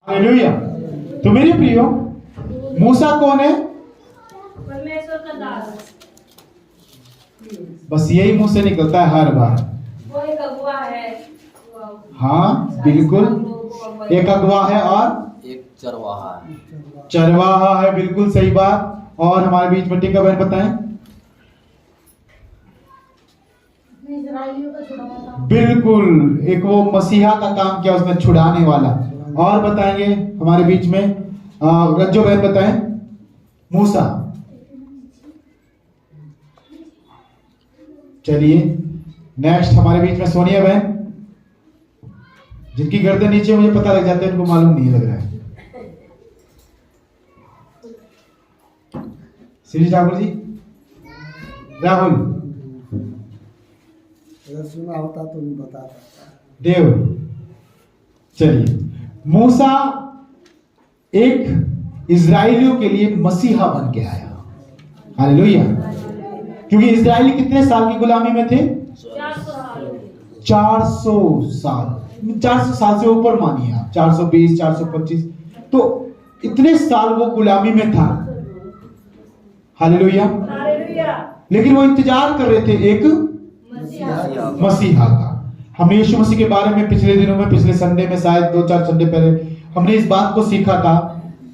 Hallelujah. तो मेरे प्रियो, मूसा कौन है? परमेश्वर का दास। बस यही मुंह से निकलता है हर बार। वो एक अगुआ है। हाँ बिल्कुल, एक अगुआ है और एक चरवाहा है। चरवाहा है, बिल्कुल सही बात। और हमारे बीच में टीका बहन बताएं। बिल्कुल, एक वो मसीहा का काम किया उसने, छुड़ाने वाला। और बताएंगे हमारे बीच में रज्जो बहन बताएं। मूसा। चलिए नेक्स्ट हमारे बीच में सोनिया बहन, जिनकी गर्दन नीचे मुझे पता लग जाता है, इनको मालूम नहीं लग रहा है। श्री ठाकुर जी, राहुल, अगर सुना होता तो नहीं बताता। देव। चलिए, मूसा एक इजराइलियों के लिए मसीहा बन के आया। हालेलुया। क्योंकि इजराइली कितने साल की गुलामी में थे? 400 साल। 400 साल से ऊपर मानिए आप, 420, 425, तो इतने साल वो गुलामी में था। हालेलुया। लेकिन वो इंतजार कर रहे थे एक मसीहा का। हमने यीशु मसीह के बारे में पिछले दिनों में, पिछले संडे में, शायद 2-4 संडे पहले हमने इस बात को सीखा था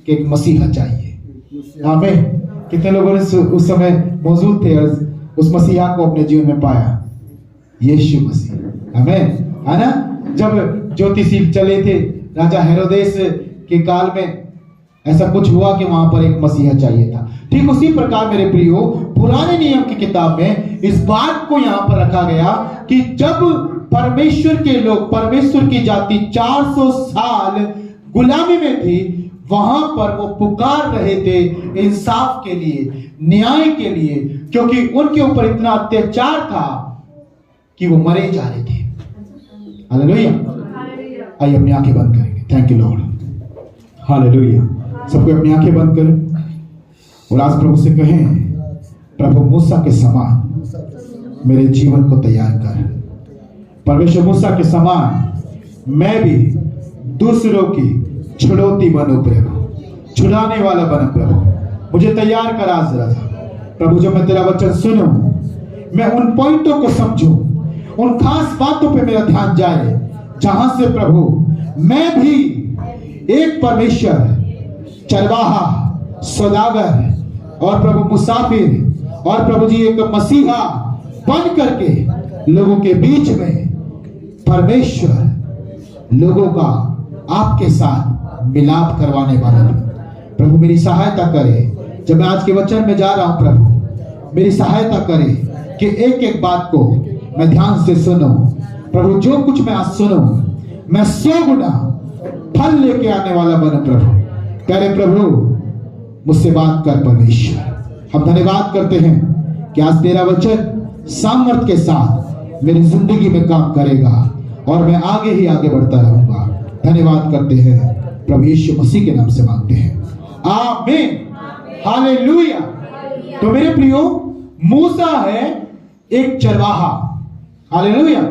कि एक मसीहा चाहिए। आमीन। कितने लोगों ने उस समय मौजूद थे और उस मसीहा को अपने जीवन में पाया? यीशु मसीह। आमीन, है ना? जब ज्योतिषी चले थे राजा हेरोदेस के काल में, ऐसा कुछ हुआ कि वहां पर एक मसीहा चाहिए था। ठीक उसी प्रकार मेरे प्रियो, पुराने नियम की किताब में इस बात को यहां पर रखा गया कि जब परमेश्वर के लोग, परमेश्वर की जाति 400 साल गुलामी में थी, वहां पर वो पुकार रहे थे इंसाफ के लिए, न्याय के लिए, क्योंकि उनके ऊपर इतना अत्याचार था कि वो मरे जा रहे थे। हालेलुया। आइए अपनी आंखें बंद करेंगे। Thank you Lord. हालेलुया। सबको अपनी आंखें बंद करें और आज प्रभु से कहें, प्रभु मूसा के समान मेरे जीवन को तैयार कर। परमेश्वर मूसा के समान मैं भी दूसरों की छुड़ौती बनूं प्रभु, छुड़ाने वाला बनूं प्रभु। मुझे तैयार कर आज जरा प्रभु। जो मैं तेरा वचन सुनूं, मैं उन पॉइंटों को समझूं, उन खास बातों पे मेरा ध्यान जाए, जहां से प्रभु मैं भी एक परमेश्वर, चरवाहा, सौदागर और प्रभु मुसाफिर और प्रभु जी एक मसीहा बन करके लोगों के बीच में परमेश्वर लोगों का आपके साथ मिलाप करवाने वाला है। प्रभु मेरी सहायता करे। जब मैं आज के वचन में जा रहा हूं प्रभु, मेरी सहायता करे कि एक एक बात को मैं ध्यान से सुनूं। प्रभु जो कुछ मैं आज सुनूं, मैं 100 गुना फल लेके आने वाला बनूं प्रभु। प्यारे प्रभु, मुझसे बात कर परमेश्वर। हम धन्यवाद करते हैं कि आज तेरा वचन सामर्थ के साथ मेरी जिंदगी में काम करेगा और मैं आगे ही आगे बढ़ता रहूंगा। धन्यवाद करते हैं प्रभु यीशु मसीह के नाम से मांगते हैं, आमीन। हालेलुया। तो मेरे प्रियो, मूसा है एक चरवाहा। हालेलुया।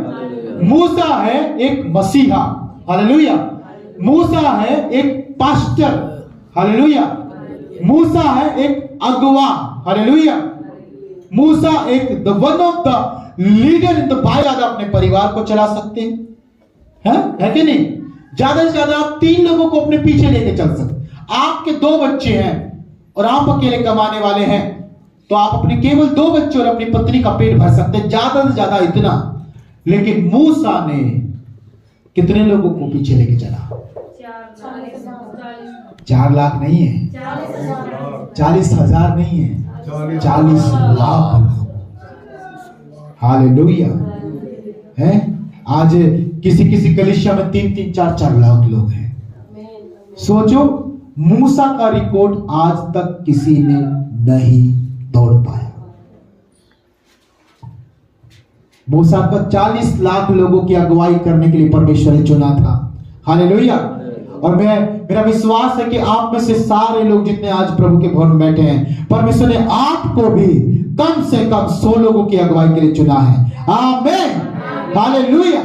मूसा है एक मसीहा। हालेलुया। मूसा है एक पास्टर। हालेलुया। मूसा है एक अगुवा। हालेलुया। मूसा एक the one of the leader in the Bible. अपने परिवार को चला सकते हैं, है कि नहीं? ज्यादा से ज्यादा आप 3 लोगों को अपने पीछे लेके चल सकते। आपके 2 बच्चे हैं और आप अकेले कमाने वाले हैं, तो आप अपने केवल 2 बच्चे और अपनी पत्नी का पेट भर सकते हैं, ज्यादा से ज्यादा इतना। लेकिन मूसा ने कितने लोगों को पीछे लेके चला? 4 लाख नहीं है, 40,000 नहीं है, 40 लाख। हालेलुया। है आज किसी कलीसिया में 3-3, 4-4 लाख लोग हैं। सोचो, मूसा का रिकॉर्ड आज तक किसी ने नहीं तोड़ पाया। मूसा को 40 लाख लोगों की अगुवाई करने के लिए परमेश्वर ने चुना था। हालेलुया। और मेरा विश्वास है कि आप में से सारे लोग जितने आज प्रभु के भवन में बैठे हैं, परमेश्वर ने आपको भी कम से कम 100 लोगों की अगुवाई के लिए चुना है। आमीन, हालेलुया।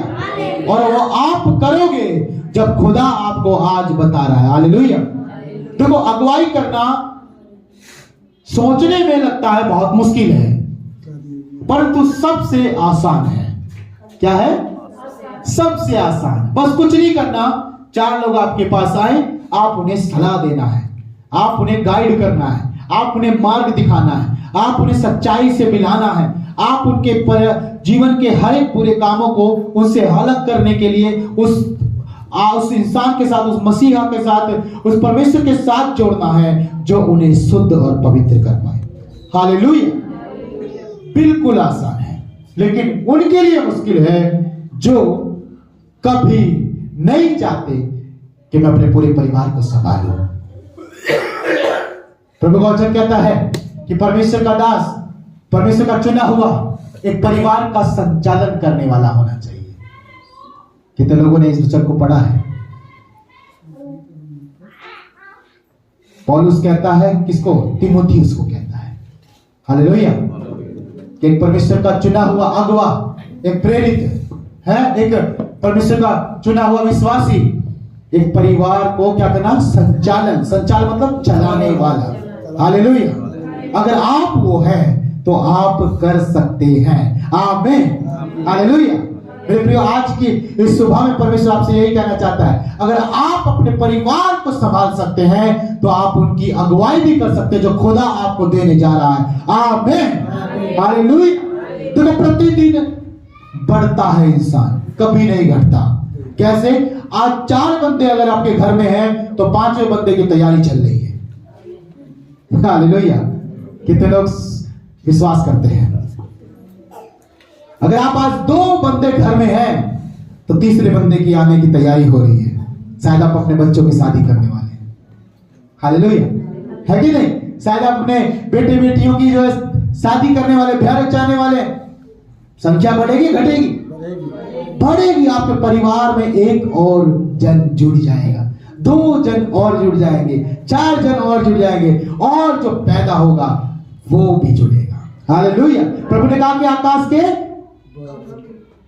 और वो आप करोगे जब खुदा आपको आज बता रहा है। हालेलुया। देखो, अगुवाई करना सोचने में लगता है बहुत मुश्किल है, परंतु सबसे आसान है। क्या है? सबसे आसान। बस कुछ नहीं करना, 4 लोग आपके पास आए, आप उन्हें सलाह देना है, आप उन्हें गाइड करना है, आप उन्हें मार्ग दिखाना है, आप उन्हें सच्चाई से मिलाना है, आप उनके जीवन के हर एक बुरे कामों को उनसे अलग करने के लिए उस इंसान के साथ, उस मसीहा के साथ, उस परमेश्वर के साथ जोड़ना है जो उन्हें शुद्ध और पवित्र कर पाए। हालेलुया। बिल्कुल आसान है, लेकिन उनके लिए मुश्किल है जो कभी नहीं चाहते कि मैं अपने पूरे परिवार को संभालूं। प्रभु का वचन कहता है कि परमेश्वर का दास, परमेश्वर का चुना हुआ एक परिवार का संचालन करने वाला होना चाहिए। कितने लोगों ने इस वचन को पढ़ा है? पौलुस कहता है किसको? तीमुथियुस को कहता है। हालेलुया। कि एक परमेश्वर का चुना हुआ अगुवा, एक प्रेरित है, एक परमेश्वर का चुना हुआ विश्वासी, एक परिवार को क्या करना? संचालन मतलब चलाने वाला। हालेलुया। अगर आप वो हैं तो आप कर सकते हैं। आमीन, हालेलुया। मेरे प्रियो, आज की इस सुबह में परमेश्वर आपसे यही कहना चाहता है, अगर आप अपने परिवार को संभाल सकते हैं तो आप उनकी अगुवाई भी कर सकते हैं जो खुदा आपको देने जा रहा है। आमीन, हालेलुया। देखो, प्रतिदिन बढ़ता है इंसान, कभी नहीं घटता। कैसे? आज 4 बंदे अगर आपके घर में हैं तो 5वें बंदे की तैयारी चल रही है। हालेलुया। कितने लोग विश्वास करते हैं? अगर आप आज 2 बंदे घर में हैं तो तीसरे बंदे की आने की तैयारी हो रही है। शायद आप अपने बच्चों की शादी करने वाले हैं। हालेलुया, है कि नहीं? शायद आप अपने बेटे बेटियों की जो है शादी करने वाले, ब्याह रचाने वाले। संख्या बढ़ेगी घटेगी? बढ़ेगी। आपके परिवार में 1 और जन जुड़ जाएगा, 2 जन और जुड़ जाएंगे, 4 जन और जुड़ जाएंगे, और जो पैदा होगा वो भी जुड़ेगा। हालेलुया। प्रभु ने कहा कि आकाश के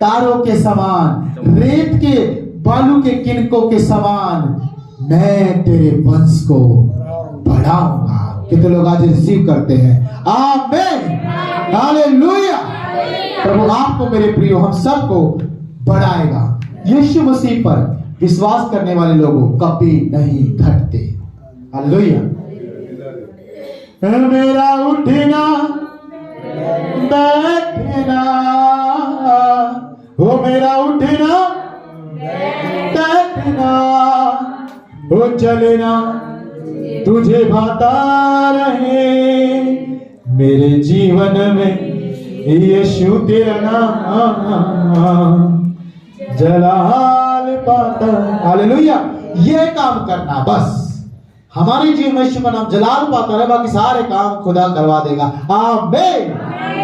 तारों के समान, रेत के बालू के किनकों के समान मैं तेरे वंश को बढ़ाऊंगा। कितने लोग आज रिसीव करते हैं? आमीन, हालेलुया। प्रभु आपको, मेरे प्रियो, हम सबको बढ़ाएगा। यीशु मसीह पर विश्वास करने वाले लोगों कभी नहीं घटते। हालेलुया। मेरा उठना बैठना, हो मेरा उठना बैठना, हो चलना तुझे भाता रहे मेरे जीवन में यीशु तेरा नाम जलाल पाता। हालेलुया। ये काम करना, बस हमारे जीवन में यीशु का नाम जलाल पाता है, बाकी सारे काम खुदा करवा देगा। आमीन,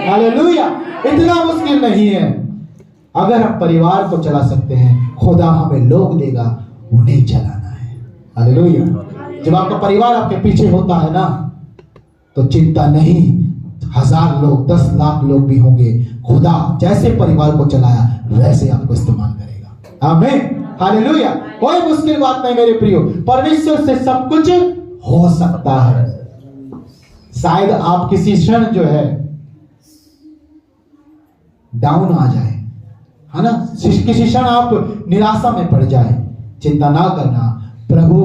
हालेलुया। इतना मुश्किल नहीं है। अगर हम परिवार को चला सकते हैं, खुदा हमें लोग देगा उन्हें चलाना है। हालेलुया। जब आपका परिवार आपके पीछे होता है ना, तो चिंता नहीं, 1000 लोग, 10 लाख लोग भी होंगे, खुदा जैसे परिवार को चलाया वैसे आपको इस्तेमाल करेगा। आमीन, हालेलुया। कोई मुश्किल बात नहीं मेरे प्रियो, परमेश्वर से सब कुछ हो सकता है। शायद आप किसी क्षण जो है डाउन आ जाए, है ना, किसी क्षण आप निराशा में पड़ जाए, चिंता ना करना, प्रभु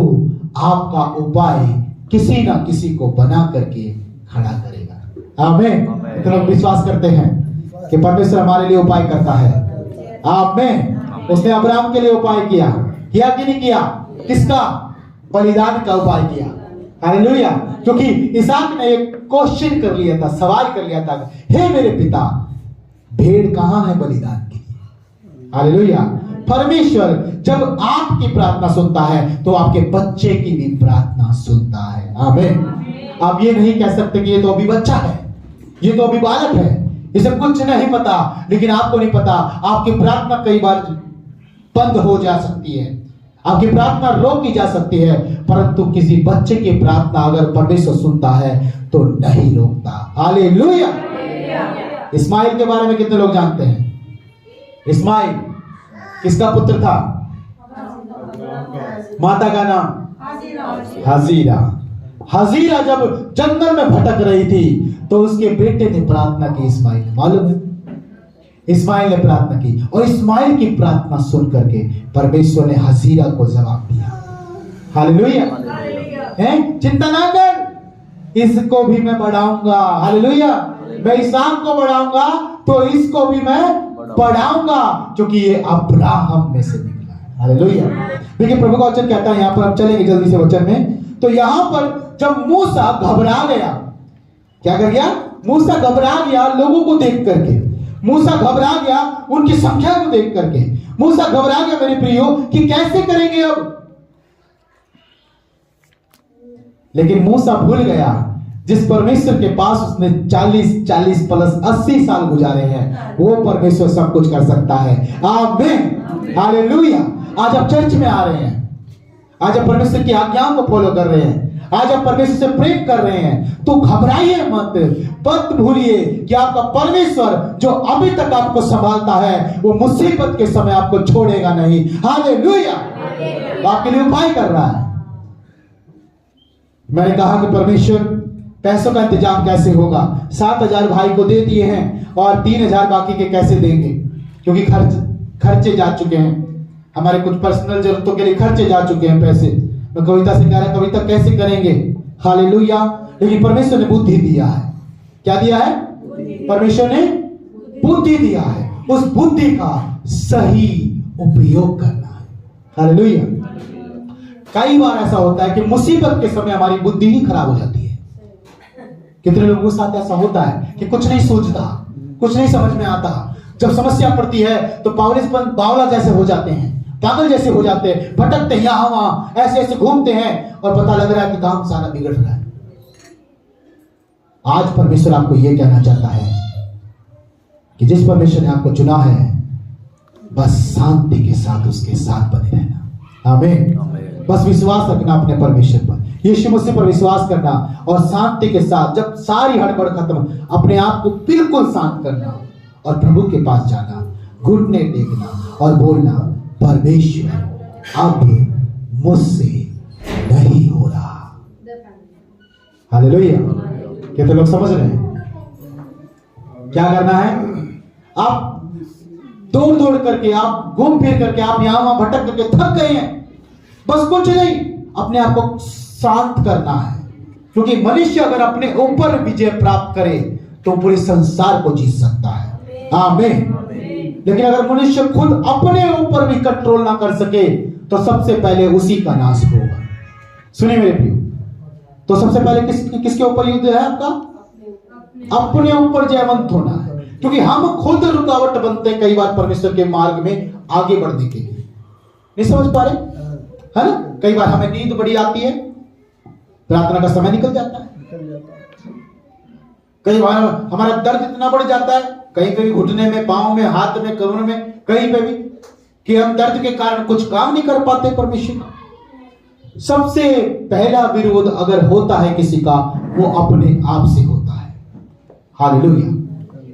आपका उपाय किसी ना किसी को बना करके खड़ा करेगा। आमीन। तो लोग विश्वास करते हैं कि परमेश्वर हमारे लिए उपाय करता है। आमीन। उसने अब्राहम के लिए उपाय किया कि नहीं किया? किसका? बलिदान का उपाय किया। हालेलुया। क्योंकि इसहाक ने एक क्वेश्चन कर लिया था, सवाल कर लिया था, हे मेरे पिता, भेड़ कहां है बलिदान के लिए? हालेलुया। परमेश्वर जब आपकी प्रार्थना सुनता है तो आपके बच्चे की भी प्रार्थना सुनता है। आमीन। आप ये नहीं कह सकते कि ये तो अभी बच्चा है, ये तो अभी बालक है, इसे कुछ नहीं पता। लेकिन आपको नहीं पता, आपकी प्रार्थना कई बार बंद हो जा सकती है, आपकी प्रार्थना रोकी जा सकती है, परंतु किसी बच्चे की प्रार्थना अगर परमेश्वर सुनता है तो नहीं रोकता। हालेलुया। इस्माइल के बारे में कितने लोग जानते हैं? इस्माइल किसका पुत्र था? माता का नाम हाजिरा। हाजिरा जब जंगल में भटक रही थी तो उसके बेटे ने प्रार्थना की, इस्माइल, मालूम है? इस्माइल ने प्रार्थना की और इस्माइल की प्रार्थना सुन करके परमेश्वर ने हाजिरा को जवाब दिया। हालेलुया। हैं? चिंता ना कर, इसको भी मैं बढ़ाऊंगा। हालेलुया। मैं इसहाक को बढ़ाऊंगा तो इसको भी मैं बढ़ाऊंगा, क्योंकि ये अब्राहम में से निकला है। हालेलुया। देखिए प्रभु का वचन कहता है, यहां पर हम चलेंगे जल्दी से वचन में। तो यहां पर जब मूसा घबरा गया, क्या कर गया? मूसा घबरा गया लोगों को देख करके, मूसा घबरा गया उनकी संख्या को देख करके, मूसा घबरा गया मेरे प्रियो कि कैसे करेंगे अब। लेकिन मूसा भूल गया जिस परमेश्वर के पास उसने 40 प्लस 80 साल गुजारे हैं, वो परमेश्वर सब कुछ कर सकता है। आमीन, हालेलुया। आज आप चर्च में आ रहे हैं, आज आप परमेश्वर की आज्ञाओं को फॉलो कर रहे हैं, आज आप परमेश्वर से प्रेम कर रहे हैं, तो घबराइए मत भूलिए कि आपका परमेश्वर जो अभी तक आपको संभालता है वो मुसीबत के समय आपको छोड़ेगा नहीं। हालेलुया। आपके लिए उपाय कर रहा है। मैंने कहा कि परमेश्वर पैसों का इंतजाम कैसे होगा? 7,000 भाई को दे दिए हैं और 3,000 बाकी के कैसे देंगे, क्योंकि खर्चे जा चुके हैं, हमारे कुछ पर्सनल जरूरतों के लिए खर्चे जा चुके हैं पैसे। मैं कविता से कह रहा, कविता कैसे करेंगे? हालेलुया। लेकिन परमेश्वर ने बुद्धि दिया है। क्या दिया है? परमेश्वर ने बुद्धि दिया है, उस बुद्धि का सही उपयोग करना है। हालेलुया। कई बार ऐसा होता है कि मुसीबत के समय हमारी बुद्धि ही खराब हो जाती है। कितने लोगों के साथ ऐसा होता है कि कुछ नहीं सोचता, कुछ नहीं समझ में आता, जब समस्या पड़ती है तो बावला जैसे हो जाते हैं, पागल जैसे हो जाते हैं, भटकते हैं यहां वहां, ऐसे ऐसे घूमते हैं और पता लग रहा है कि काम सारा बिगड़ रहा है। आज परमेश्वर आपको यह कहना चाहता है कि जिस परमेश्वर ने आपको चुना है, बस शांति के साथ उसके साथ बने रहना। आमीन। बस विश्वास रखना अपने परमेश्वर पर, यीशु मसीह पर विश्वास करना और शांति के साथ जब सारी हड़बड़ खत्म, अपने आप को बिल्कुल शांत करना और प्रभु के पास जाना, घुटने टेकना और बोलना, परमेश्वर अब मुझसे नहीं हो रहा। हालेलुया। कितने लोग समझ रहे हैं? क्या करना है? आप दौड़ करके, आप घूम फिर करके, आप यहां वहां भटक करके थक गए हैं, बस कुछ नहीं, अपने आप को शांत करना है। क्योंकि मनुष्य अगर अपने ऊपर विजय प्राप्त करे तो पूरे संसार को जीत सकता है। आमीन। लेकिन अगर मनुष्य खुद अपने ऊपर भी कंट्रोल ना कर सके तो सबसे पहले उसी का नाश होगा। सुनिए मेरे प्रियो, तो सबसे पहले किसके ऊपर युद्ध है आपका? अपने ऊपर जयवंत होना है। क्योंकि हम खुद रुकावट बनते हैं कई बार परमेश्वर के मार्ग में आगे बढ़ने के लिए। नहीं समझ पा रहे, है ना? कई बार हमें नींद बड़ी आती है, प्रार्थना का समय निकल जाता है, कई बार हमारा दर्द इतना बढ़ जाता है, कहीं कहीं घुटने में, पांव में, हाथ में, कमर में, कहीं पे भी, कि हम दर्द के कारण कुछ काम नहीं कर पाते परमेश्वर का। सबसे पहला विरोध अगर होता है किसी का, वो अपने आप से होता है। हालेलुया।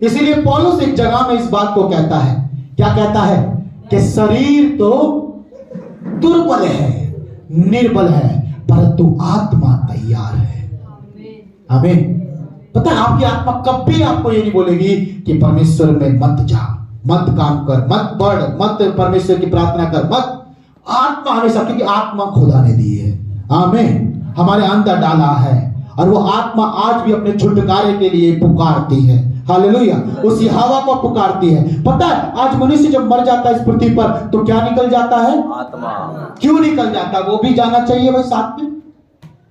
इसीलिए पौलुस एक जगह में इस बात को कहता है, क्या कहता है? कि शरीर तो दुर्बल है, निर्बल है, परंतु आत्मा तैयार है। आमीन। पता है आपकी आत्मा कभी आपको ये नहीं बोलेगी कि परमेश्वर में मत जा, मत काम कर, मत बढ़, मत परमेश्वर की प्रार्थना कर, मत। आत्मा हमेशा, क्योंकि आत्मा खुदा ने दी है। आमीन। हमारे अंदर डाला है और वो आत्मा आज भी अपने छुटकारे के लिए पुकारती है। हालेलुया। उसी हवा को पुकारती है। पता है आज मनुष्य जब मर जाता है इस पृथ्वी पर तो क्या निकल जाता है? आत्मा। क्यों निकल जाता है? वो भी जाना चाहिए भाई साथ में,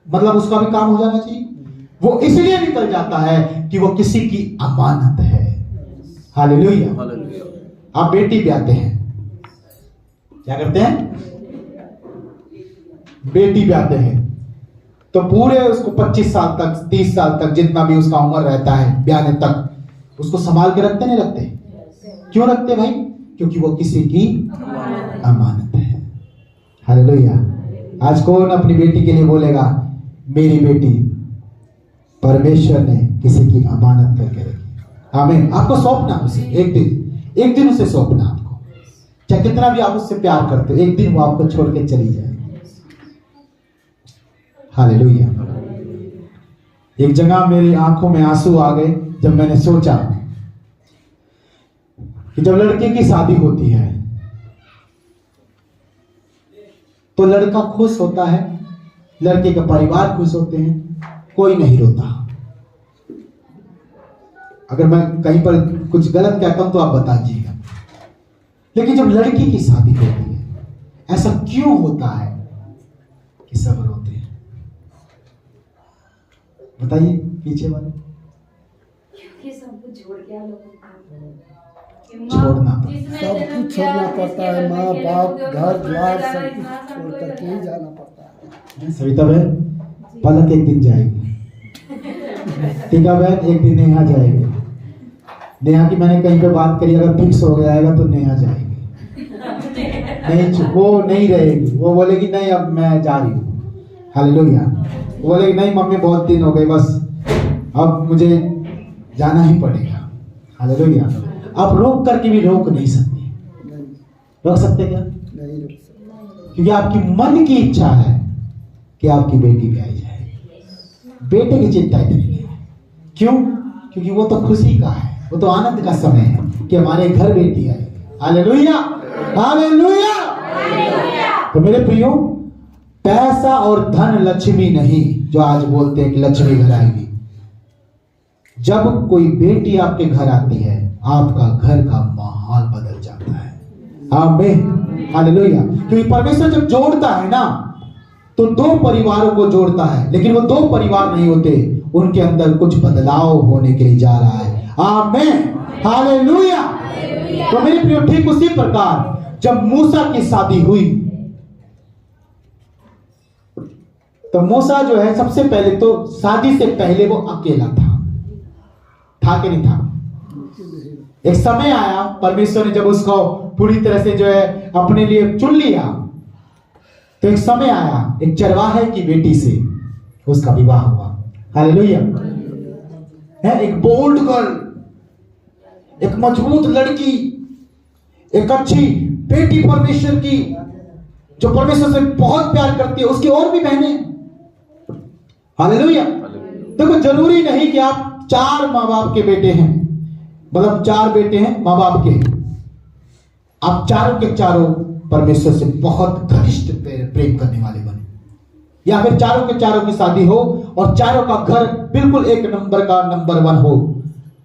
मतलब उसका भी काम हो जाना चाहिए। वो इसलिए निकल जाता है कि वो किसी की अमानत है। हालेलुया। आप बेटी ब्याहते हैं, क्या करते हैं? बेटी ब्याहते हैं तो पूरे उसको 25 साल तक, 30 साल तक, जितना भी उसका उम्र रहता है ब्याहने तक, उसको संभाल के रखते नहीं रखते? क्यों रखते भाई? क्योंकि वो किसी की अमानत है। हालेलुया। आज कौन अपनी बेटी के लिए बोलेगा मेरी बेटी परमेश्वर ने किसी की अमानत करके रखी? आमीन। आपको सौंपना उसे एक दिन उसे सौंपना आपको, चाहे कितना भी आप उससे प्यार करते हो, एक दिन वो आपको छोड़ के चली जाए। हालेलुया। एक जगह मेरी आंखों में आंसू आ गए जब मैंने सोचा कि जब लड़के की शादी होती है तो लड़का खुश होता है, लड़के का परिवार खुश होते हैं, कोई नहीं रोता। अगर मैं कहीं पर कुछ गलत कहता हूं तो आप बता दीजिएगा। लेकिन जब लड़की की शादी होती है, ऐसा क्यों होता है कि सब रोते हैं? बताइए पीछे वाले। क्योंकि सब कुछ छोड़ के आप लोगों को छोड़ना सब कुछ छोड़ना पड़ता है, माँ बाप घर द्वार सब कुछ छोड़ करके ही जाना पड़ता है। सविता बहन पलक एक दिन जाएगी, टीका बहन एक दिन नेहा जाएगी। नेहा की मैंने कहीं पे बात करी, अगर फिक्स हो जाएगा तो नेहा जाएगी। नहीं, वो नहीं रहेगी, वो बोलेगी नहीं अब मैं जा रही हूँ। हालेलुया। वो बोलेगी नहीं मम्मी बहुत दिन हो गए, बस अब मुझे जाना ही पड़ेगा। हालेलुया। आप रोक करके भी रोक नहीं सकते। नहीं, रोक सकते क्या? नहीं रोक सकते। क्योंकि आपकी मन की इच्छा है कि आपकी बेटी भी आई जाए। बेटे की चिंता इतनी नहीं है। क्यों? क्योंकि वो तो खुशी का है, वो तो आनंद का समय है कि हमारे घर बेटी आई। Hallelujah, hallelujah. तो मेरे प्रियो, पैसा और धन लक्ष्मी नहीं, जो आज बोलते हैं कि लक्ष्मी घर आएगी। जब कोई बेटी आपके घर आती है, आपका घर का माहौल बदल जाता है। आमीन, हालेलुया। क्योंकि परमेश्वर जब जोड़ता है ना, तो दो परिवारों को जोड़ता है, लेकिन वो दो परिवार नहीं होते, उनके अंदर कुछ बदलाव होने के लिए जा रहा है। आमीन, हालेलुया। तो मेरे प्रियो, ठीक उसी प्रकार जब मूसा की शादी हुई, तो मूसा जो है सबसे पहले तो शादी से पहले वो अकेला था कि नहीं था? एक समय आया, परमेश्वर ने जब उसको पूरी तरह से जो है अपने लिए चुन लिया, तो एक समय आया, एक चरवाहे की बेटी से उसका विवाह हुआ। हालेलुया। है एक बोल्ड गर्ल, एक मजबूत लड़की, एक अच्छी बेटी परमेश्वर की, जो परमेश्वर से बहुत प्यार करती है। उसकी और भी बहनें। हालेलुया। देखो, जरूरी नहीं कि आप 4 माँ बाप के बेटे हैं, मतलब 4 बेटे हैं माँ बाप के, आप चारों के चारों परमेश्वर से बहुत घनिष्ठ प्रेम करने वाले बने, या फिर चारों के चारों की शादी हो और चारों का घर बिल्कुल एक नंबर का नंबर 1 हो,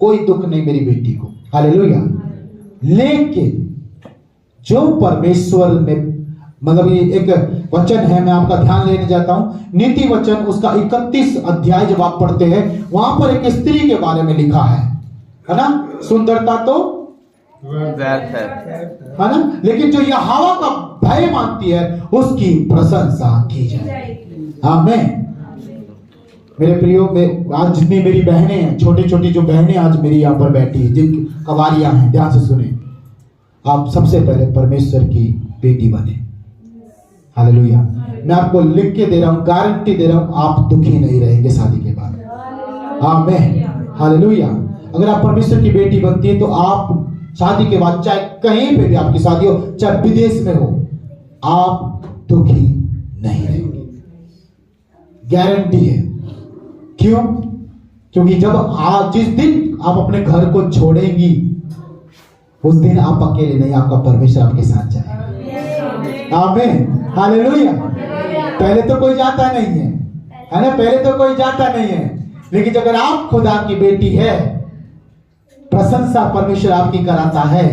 कोई दुख नहीं मेरी बेटी को। हालेलुया। लेकिन जो परमेश्वर में, मतलब ये एक वचन है, मैं आपका ध्यान लेने जाता हूं, नीति वचन उसका 31 अध्याय जब आप पढ़ते हैं, वहां पर एक स्त्री के बारे में लिखा है ना? सुंदरता तो व्यर्थ है ना, लेकिन जो यहोवा का भय मानती है उसकी प्रशंसा की जाए। आमीन। मेरे प्रियो, आज जितनी मेरी बहनें हैं, छोटी छोटी जो बहनें आज मेरी यहाँ पर बैठी है, जिन कवारियां हैं, ध्यान से सुने, आप सबसे पहले परमेश्वर की बेटी बने। हालेलुया। मैं आपको लिख के दे रहा हूं, गारंटी दे रहा हूं, आप दुखी नहीं रहेंगे शादी के बाद। आमीन, हालेलुया। अगर आप परमेश्वर की बेटी बनती है तो आप शादी के बाद, चाहे कहीं पे भी आपकी शादी हो, चाहे विदेश में हो, आप दुखी नहीं रहेंगे, गारंटी है। क्यों? क्योंकि जब आप, जिस दिन आप अपने घर को छोड़ेंगी, उस दिन आप अकेले नहीं, आपका परमेश्वर आपके साथ जाएगा। आमीन, हालेलुया। पहले तो कोई जाता नहीं है ना? पहले तो कोई जाता नहीं है, लेकिन अगर आप खुदा की बेटी है, प्रशंसा परमेश्वर आपकी कराता है,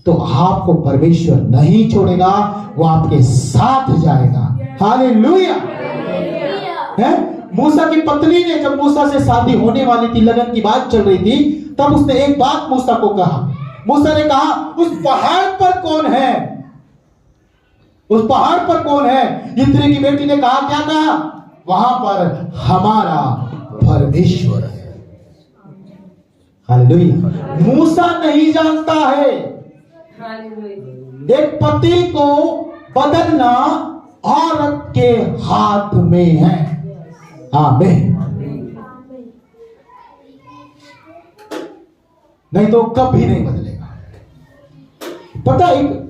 तो आपको परमेश्वर नहीं छोड़ेगा, वो आपके साथ जाएगा। हालेलुया। है मूसा की पत्नी ने, जब मूसा से शादी होने वाली थी, लगन की बात चल रही थी, तब उसने एक बात मूसा को कहा। मूसा ने कहा, उस पहाड़ पर कौन है? उस पहाड़ पर कौन है? यित्रो की बेटी ने कहा, क्या कहा? वहां पर हमारा परमेश्वर है। हालेलुया। मूसा नहीं जानता है एक पति को बदलना औरत के हाथ में है। आमीन। नहीं तो कभी नहीं बदलेगा। पता है, एक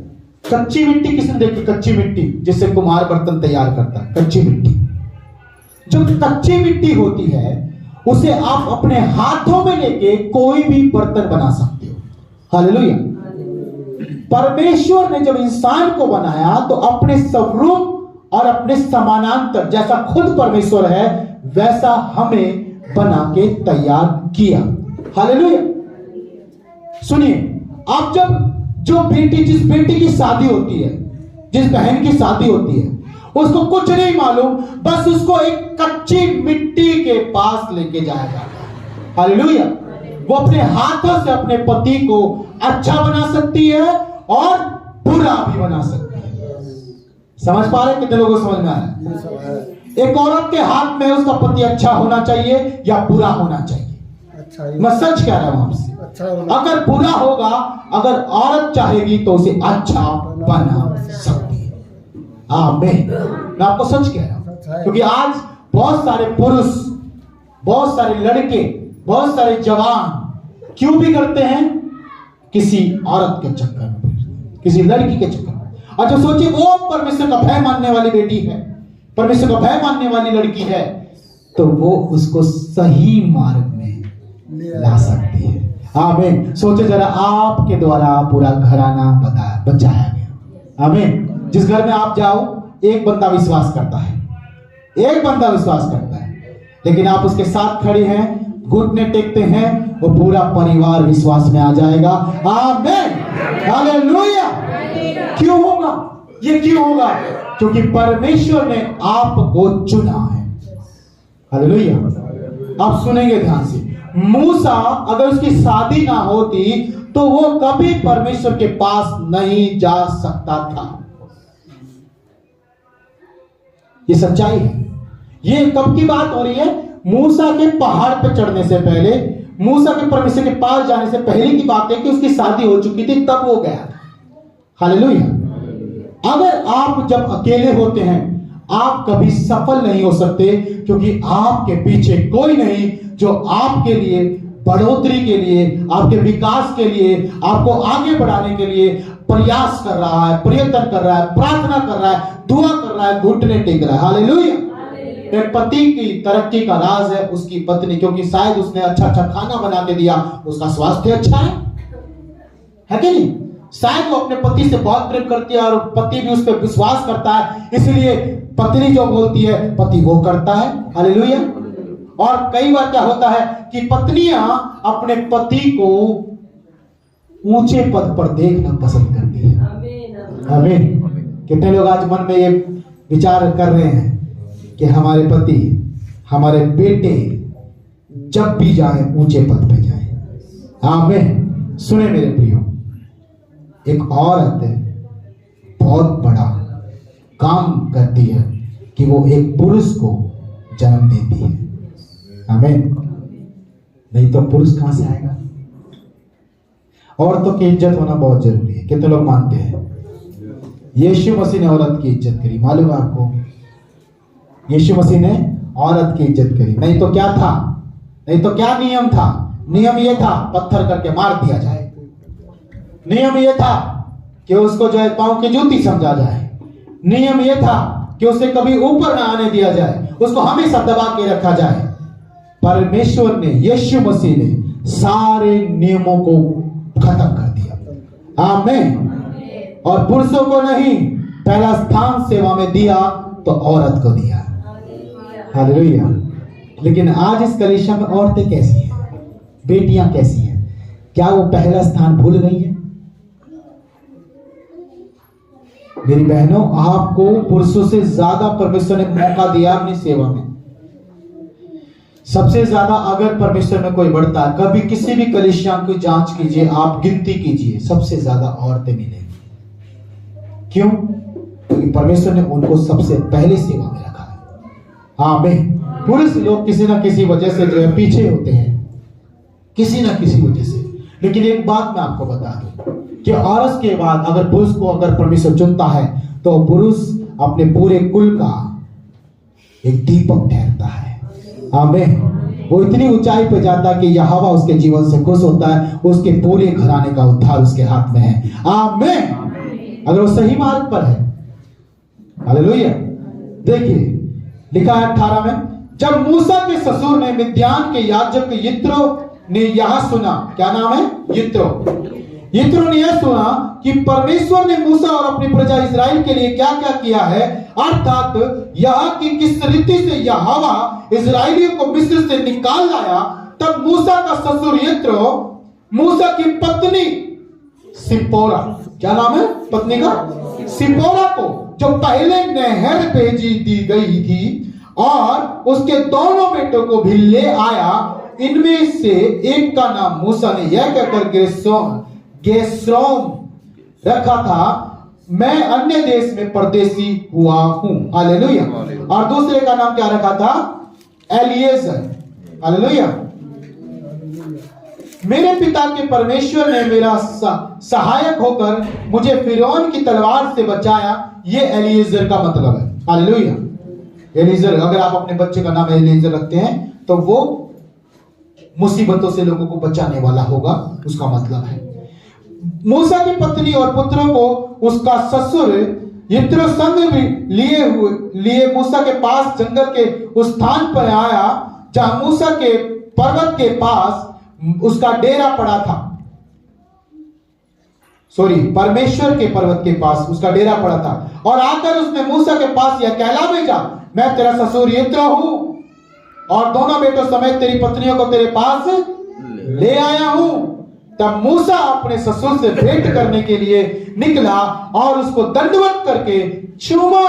कच्ची मिट्टी किसने देखी? कच्ची मिट्टी जिससे कुम्हार बर्तन तैयार करता है, कच्ची मिट्टी। जो कच्ची मिट्टी होती है उसे आप अपने हाथों में लेके कोई भी बर्तन बना सकते हो। हालेलुया। परमेश्वर ने जब इंसान को बनाया तो अपने स्वरूप और अपने समानांतर, जैसा खुद परमेश्वर है वैसा हमें बना के तैयार किया। हालेलुया। सुनिए, आप जब जिस बेटी की शादी होती है, जिस बहन की शादी होती है, उसको कुछ नहीं मालूम, बस उसको एक कच्ची मिट्टी के पास लेके जाया जाता है। हालेलुया। वो अपने हाथों से अपने पति को अच्छा बना सकती है और बुरा भी बना सकती है। समझ पा रहे? कितने लोगों को समझ में आ रहा है? एक औरत के हाथ में उसका पति अच्छा होना चाहिए या बुरा होना चाहिए। मैं सच कह रहा हूं आपसे, अगर बुरा होगा, अगर औरत चाहेगी तो उसे अच्छा बना सकती है। आमीन। मैं आपको सच कह रहा हूं, क्योंकि आज बहुत सारे पुरुष, बहुत सारे लड़के, बहुत सारे जवान क्यों भी करते हैं? किसी औरत के चक्कर में, किसी लड़की के चक्कर में। अच्छा सोचिए, वो परमेश्वर का भय मानने वाली बेटी है, परमेश्वर का भय मानने वाली लड़की है, तो वो उसको सही मार्ग में ला सकती है। आमीन। सोचे जरा, आपके द्वारा पूरा घराना बचाया गया। आमीन। जिस घर में आप जाओ, एक बंदा विश्वास करता है, एक बंदा विश्वास करता है, लेकिन आप उसके साथ खड़े हैं, घुटने टेकते हैं, वो पूरा परिवार विश्वास में आ जाएगा। आमीन। हालेलुया। क्यों होगा ये? क्यों होगा? क्योंकि परमेश्वर ने आपको चुना है। हालेलुया। आप सुनेंगे ध्यान से, मूसा अगर उसकी शादी ना होती तो वो कभी परमेश्वर के पास नहीं जा सकता था। ये सच्चाई है। ये कब की बात हो रही है? मूसा के पहाड़ पे चढ़ने से पहले, मूसा के परमेश्वर के पास जाने से पहले की बात है कि उसकी शादी हो चुकी थी, तब वो गया था। हालेलुया। अगर आप जब अकेले होते हैं, आप कभी सफल नहीं हो सकते, क्योंकि आपके पीछे कोई नहीं जो आपके लिए बढ़ोतरी के लिए, आपके विकास के लिए, आपको आगे बढ़ाने के लिए प्रयास कर रहा है, प्रयत्न कर रहा है, प्रार्थना कर रहा है, दुआ कर रहा है, घुटने टेक रहा है। हालेलुया। एक पति की तरक्की का राज है उसकी पत्नी, क्योंकि शायद उसने अच्छा अच्छा खाना बना के दिया, उसका स्वास्थ्य अच्छा है कि नहीं? शायद वो अपने पति से बहुत प्रेम करती है और पति भी उस पर विश्वास करता है, इसलिए पत्नी जो बोलती है पति वो करता है। हालेलुया। और कई बार क्या होता है कि पत्नियां अपने पति को ऊंचे पद पर देखना पसंद करती है। आमीन। कितने लोग आज मन में ये विचार कर रहे हैं कि हमारे पति, हमारे बेटे जब भी जाए ऊंचे पद पे जाए। आमीन। सुने मेरे प्रियो, एक औरत बहुत बड़ा काम करती है कि वो एक पुरुष को जन्म देती है। आमीन। नहीं तो पुरुष कहां से आएगा? औरतों की इज्जत होना बहुत जरूरी है। कितने लोग मानते हैं? यीशु मसीह ने औरत की इज्जत करी, मालूम है आपको? यीशु मसीह ने औरत की इज्जत करी। नहीं तो क्या था? नहीं तो क्या नियम था? नियम ये था पत्थर करके मार दिया जाए। नियम ये था कि उसको जो है पांव की जूती समझा जाए। नियम ये था कि उसे कभी ऊपर ना आने दिया जाए, उसको हमेशा दबा के रखा जाए। परमेश्वर ने, यीशु मसीह ने सारे नियमों को खत्म कर दिया। आमीन। और पुरुषों को नहीं, पहला स्थान सेवा में दिया तो औरत को दिया। हालेलुया। लेकिन आज इस कलीसिया में औरतें कैसी हैं? बेटियां कैसी हैं? क्या वो पहला स्थान भूल गई हैं? मेरी बहनों, आपको पुरुषों से ज्यादा परमेश्वर ने मौका दिया अपनी सेवा में। सबसे ज्यादा अगर परमेश्वर में कोई बढ़ता है, कभी किसी भी कलीसिया की जांच कीजिए, आप गिनती कीजिए, सबसे ज्यादा औरतें मिलेंगी। क्यों? क्योंकि परमेश्वर ने उनको सबसे पहले सेवा में रखा है। आमीन। पुरुष लोग किसी ना किसी वजह से जो है पीछे होते हैं, किसी ना किसी वजह से। लेकिन एक बात मैं आपको बता दूं कि औरत के बाद अगर पुरुष को अगर परमेश्वर चुनता है तो पुरुष अपने पूरे कुल का एक दीपक ठहरता है। आमीन। वो इतनी ऊंचाई पे जाता है कि यहोवा उसके जीवन से खुश होता है, उसके पूरे घराने का उद्धार उसके हाथ में है। आमीन। अगर वो सही मार्ग पर है। हालेलुया। देखिए लिखा है 18 में, जब मूसा के ससुर ने मिद्यान के याजक यित्रो ने यह सुना, क्या नाम है? यित्रो ने यह सुना कि परमेश्वर ने मूसा और अपनी प्रजा इस्राएल के लिए क्या क्या किया है, अर्थात यह कि किस रीति से यहोवा इस्राएलियों को मिस्र से निकाल लाया, तब मूसा का ससुर यित्रो मूसा की पत्नी सिपोरा, क्या नाम है पत्नी का? सिपोरा को, जो पहले नहर भेजी दी गई थी, और उसके दोनों बेटों को भी ले आया। इनमें से एक का नाम मूसा ने यह कहकर गेर्शोम रखा था, मैं अन्य देश में परदेसी हुआ हूं। हालेलुया। और दूसरे का नाम क्या रखा था? एलिएजर। हालेलुया। मेरे पिता के परमेश्वर ने मेरा सहायक होकर मुझे फिरौन की तलवार से बचाया। ये एलिएजर का मतलब है। हालेलुया। एलिएजर, अगर आप अपने बच्चे का नाम एलिएजर रखते हैं तो वो मुसीबतों से लोगों को बचाने वाला होगा, उसका मतलब है। मूसा की पत्नी और पुत्रों को उसका ससुर यित्रो संग भी लिए मूसा के पास जंगल के उस स्थान पर आया जहां मूसा के पर्वत के पास उसका डेरा पड़ा था। परमेश्वर के पर्वत के पास उसका डेरा पड़ा था। और आकर उसने मूसा के पास यह कहला भेजा, मैं तेरा ससुर यित्रो हूं और दोनों बेटों समेत तेरी पत्नियों को तेरे पास ले आया हूं। तब मूसा अपने ससुर से भेंट करने के लिए निकला और उसको दंडवत करके चूमा।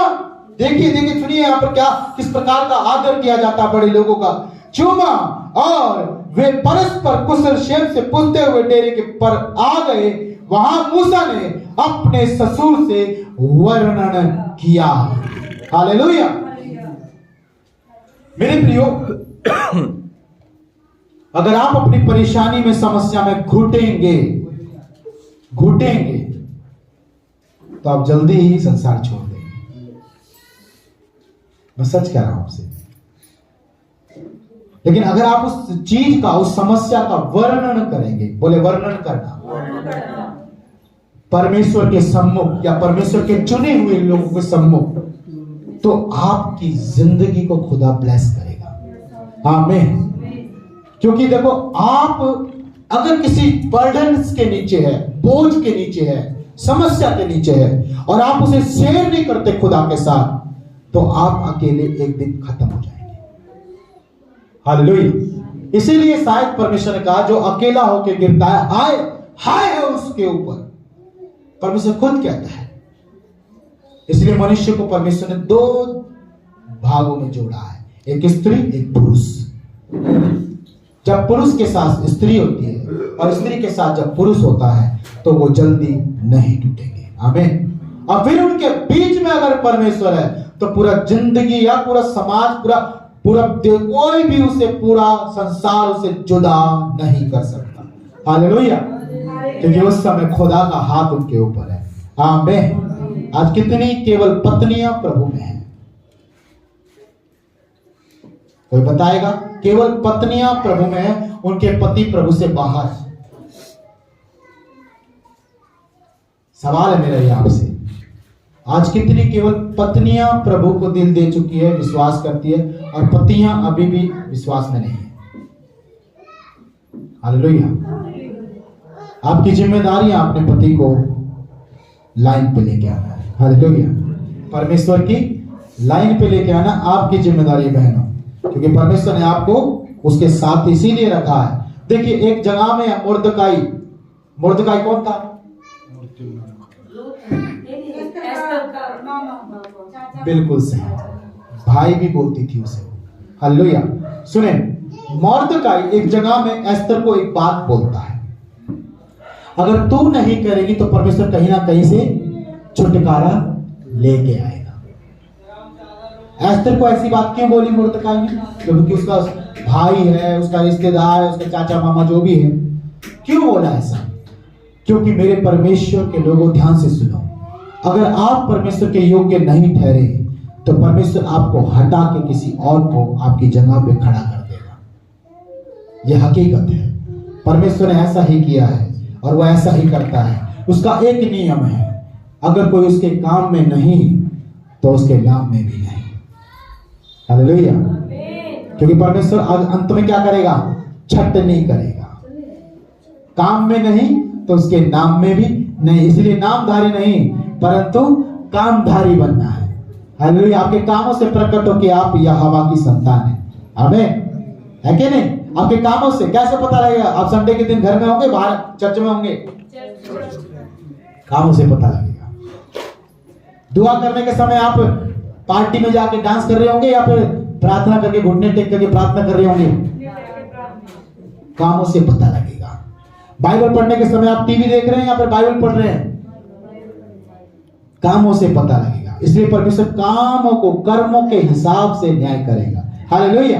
देखिए सुनिए यहाँ पर क्या किस प्रकार का आदर किया जाता बड़े लोगों का। चूमा और वे परस्पर कुशल क्षेम से पूछते हुए डेरे के पर आ गए। वहां मूसा ने अपने ससुर से वर्णन किया। हालेलुया। मेरे प्रियो, अगर आप अपनी परेशानी में, समस्या में घुटेंगे तो आप जल्दी ही संसार छोड़ देंगे। मैं सच कह रहा हूं आपसे। लेकिन अगर आप उस चीज का, उस समस्या का वर्णन करेंगे, बोले वर्णन करना, परमेश्वर के सम्मुख या परमेश्वर के चुने हुए लोगों के सम्मुख, तो आपकी जिंदगी को खुदा ब्लेस करेगा। आमीन। क्योंकि देखो, आप अगर किसी बर्डन के नीचे है, बोझ के नीचे है, समस्या के नीचे है और आप उसे शेयर नहीं करते खुदा के साथ, तो आप अकेले एक दिन खत्म हो जाएंगे। हालेलुया। इसीलिए शायद परमेश्वर ने कहा, जो अकेला होकर गिरता है हाय है उसके ऊपर। परमेश्वर खुद कहता है। इसलिए मनुष्य को परमेश्वर ने 2 भागों में जोड़ा है, एक स्त्री एक पुरुष। जब पुरुष के साथ स्त्री होती है और स्त्री के साथ जब पुरुष होता है तो वो जल्दी नहीं टूटेंगे। आमीन। और फिर उनके बीच में अगर परमेश्वर है तो पूरा जिंदगी या पूरा समाज, पूरा कोई भी उसे, पूरा संसार उसे जुदा नहीं कर सकता। हालेलुया। क्योंकि उस समय खुदा का हाथ उनके ऊपर है। आमीन। आज कितनी केवल पत्नियां प्रभु में हैं? कोई बताएगा? केवल पत्नियां प्रभु में हैं, उनके पति प्रभु से बाहर। सवाल है मेरा ये आपसे, आज कितनी केवल पत्नियां प्रभु को दिल दे चुकी है, विश्वास करती है, और पतियां अभी भी विश्वास में नहीं है? हालेलुया। आपकी जिम्मेदारी है अपने पति को लाइन पे लेके आना है। हालेलुया। परमेश्वर की लाइन पे लेके आना आपकी जिम्मेदारी बहनों, क्योंकि परमेश्वर ने आपको उसके साथ इसीलिए रखा है। देखिए, एक जगह में मुर्दकाई कौन था? बिल्कुल सही, भाई भी बोलती थी उसे। हालेलुया। सुने, मुर्दकाई एक जगह में एस्तर को एक बात बोलता है, अगर तू नहीं करेगी तो परमेश्वर कहीं ना कहीं से छुटकारा लेके आएगा। एस्तर को ऐसी बात क्यों बोली मुर्दकाई ने? क्योंकि उसका भाई है, उसका रिश्तेदार है, उसके चाचा मामा जो भी है। क्यों बोला ऐसा? क्योंकि मेरे परमेश्वर के लोगों, ध्यान से सुनो, अगर आप परमेश्वर के योग्य नहीं ठहरे तो परमेश्वर आपको हटा के किसी और को आपकी जगह पे खड़ा कर देगा। यह हकीकत है। परमेश्वर ने ऐसा ही किया है और वह ऐसा ही करता है। उसका एक नियम है, अगर कोई उसके काम में नहीं तो उसके नाम में भी नहीं। हालेलुया। क्योंकि परमेश्वर अंत में क्या करेगा? छटनी करेगा। काम में नहीं तो उसके नाम में भी नहीं। इसलिए नामधारी नहीं परंतु कामधारी बनना है। हालेलुया। आपके कामों से प्रकट हो कि आप यहोवा की संतान है। आमीन। है कि नहीं? आपके कामों से कैसे पता लगेगा? आप संडे के दिन घर में होंगे, बाहर चर्च में होंगे? कामों से पता लगेगा। दुआ करने के समय आप पार्टी में जाके डांस कर रहे होंगे या फिर प्रार्थना करके घुटने टेक करके प्रार्थना कर रहे होंगे? कामों से पता लगेगा। बाइबल पढ़ने के समय आप टीवी देख रहे हैं या फिर बाइबल पढ़ रहे हैं? कामों से पता लगेगा। इसलिए परमेश्वर कामों को कर्मों के हिसाब से न्याय करेगा। हालेलुया।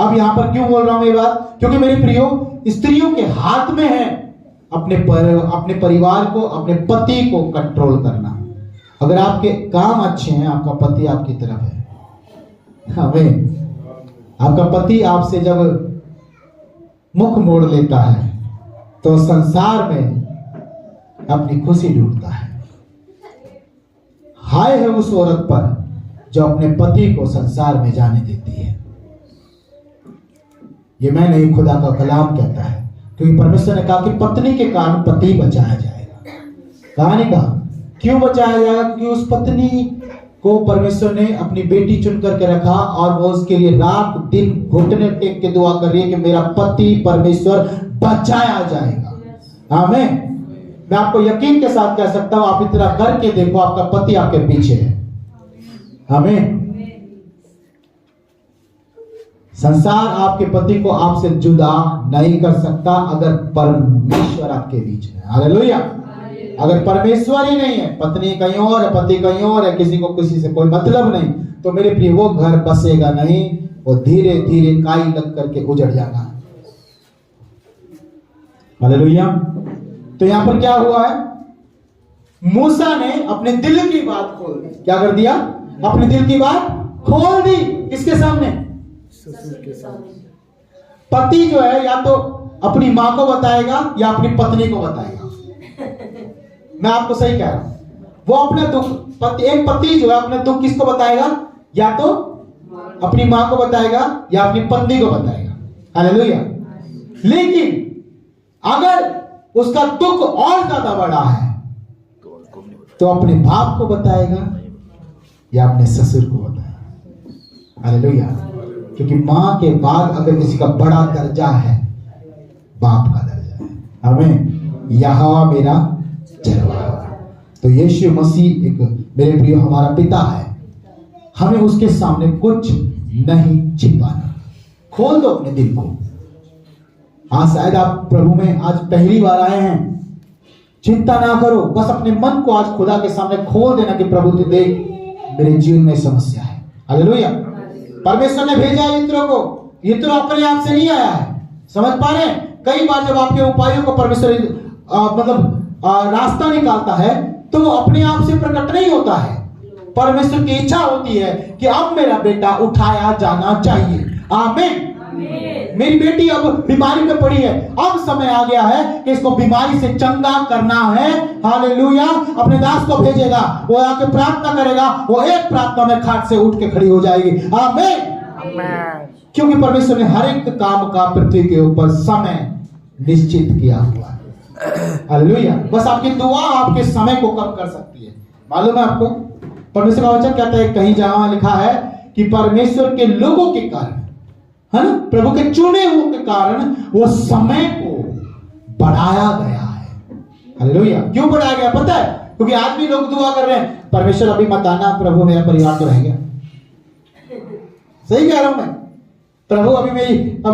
अब यहां पर क्यों बोल रहा हूं ये बात? क्योंकि मेरे प्रियो, स्त्रियों के हाथ में है अपने परिवार को, अपने पति को कंट्रोल करना। अगर आपके काम अच्छे हैं, आपका पति आपकी तरफ है। आमीन। आपका पति आपसे जब मुख मोड़ लेता है तो संसार में अपनी खुशी ढूंढता है। हाय है उस औरत पर जो अपने पति को संसार में जाने देती है। ये मैं नहीं, खुदा का कलाम कहता है। क्योंकि परमेश्वर ने कहा कि पत्नी के कारण पति बचाया जाएगा। कहा नहीं कहा? क्यों बचाया जाएगा? क्योंकि उस पत्नी को परमेश्वर ने अपनी बेटी चुन करके रखा और वो उसके लिए रात दिन घुटने टेक के दुआ कर रही है कि मेरा पति परमेश्वर बचाया जाएगा। आमीन। मैं आपको यकीन के साथ कह सकता हूं, आप इतना करके देखो, आपका पति आपके पीछे है। आमीन। संसार आपके पति को आपसे जुदा नहीं कर सकता अगर परमेश्वर आपके बीच में। हालेलुया। अगर परमेश्वर ही नहीं है, पत्नी कहीं और है, पति कहीं और है, किसी को किसी से कोई मतलब नहीं, तो मेरे प्रिय वो घर बसेगा नहीं, वो धीरे धीरे काई लग करके उजड़ जाएगा। हालेलुया। तो यहां पर क्या हुआ है? मूसा ने अपने दिल की बात खोल दी। क्या कर दिया? अपने दिल की बात खोल दी। किसके सामने? ससुर के सामने। पति जो है या तो अपनी मां को बताएगा या अपनी पत्नी को बताएगा। मैं आपको सही कह रहा हूं। वो अपना दुख, एक पति जो है अपना दुख किसको बताएगा? या तो अपनी मां को बताएगा या अपनी पत्नी को बताएगा। हालेलुया। लेकिन अगर उसका दुख और ज्यादा बड़ा है तो अपने बाप को बताएगा या अपने ससुर को बताएगा। हालेलुया। क्योंकि मां के बाद अगर किसी का बड़ा दर्जा है, बाप का दर्जा है। हमें यहोवा मेरा चरवाहा। तो यीशु मसीह एक, मेरे प्रिय, हमारा पिता है। हमें उसके सामने कुछ नहीं छिपाना। खोल दो अपने दिल को। हाँ, शायद आप प्रभु में आज पहली बार आए हैं, चिंता ना करो, बस अपने मन को आज खुदा के सामने खोल देना कि प्रभु तू देख, मेरे जीवन में समस्या है। हालेलुया। परमेश्वर ने भेजा यित्रो को, यित्रो अपने आप से नहीं आया है। समझ पा रहे हैं? कई बार जब आपके उपायों को परमेश्वर रास्ता निकालता है तो वो अपने आप से प्रकट नहीं होता है। परमेश्वर की इच्छा होती है कि अब मेरा बेटा उठाया जाना चाहिए। आमीन। मेरी बेटी अब बीमारी में पड़ी है, अब समय आ गया है कि इसको बीमारी से चंगा करना है। हालेलुया। अपने दास को भेजेगा, वो आके प्रार्थना करेगा, वो एक प्रार्थना में खाट से उठ के खड़ी हो जाएगी। आमीन। क्योंकि परमेश्वर ने हर एक काम का पृथ्वी के ऊपर समय निश्चित किया हुआ है। हालेलुया। बस आपकी दुआ आपके समय को कम कर सकती है। मालूम है आपको? परमेश्वर का वचन कहता है, कहीं जहां लिखा है कि परमेश्वर के लोगों के कारण, है ना, प्रभु के चुने हुए के कारण वो समय को बढ़ाया गया है। हालेलुया। क्यों बढ़ाया गया पता है? क्योंकि आज भी लोग दुआ कर रहे हैं, परमेश्वर अभी मत आना, प्रभु मेरा परिवार तो रह गया। सही कह रहा हूं मैं? प्रभु अभी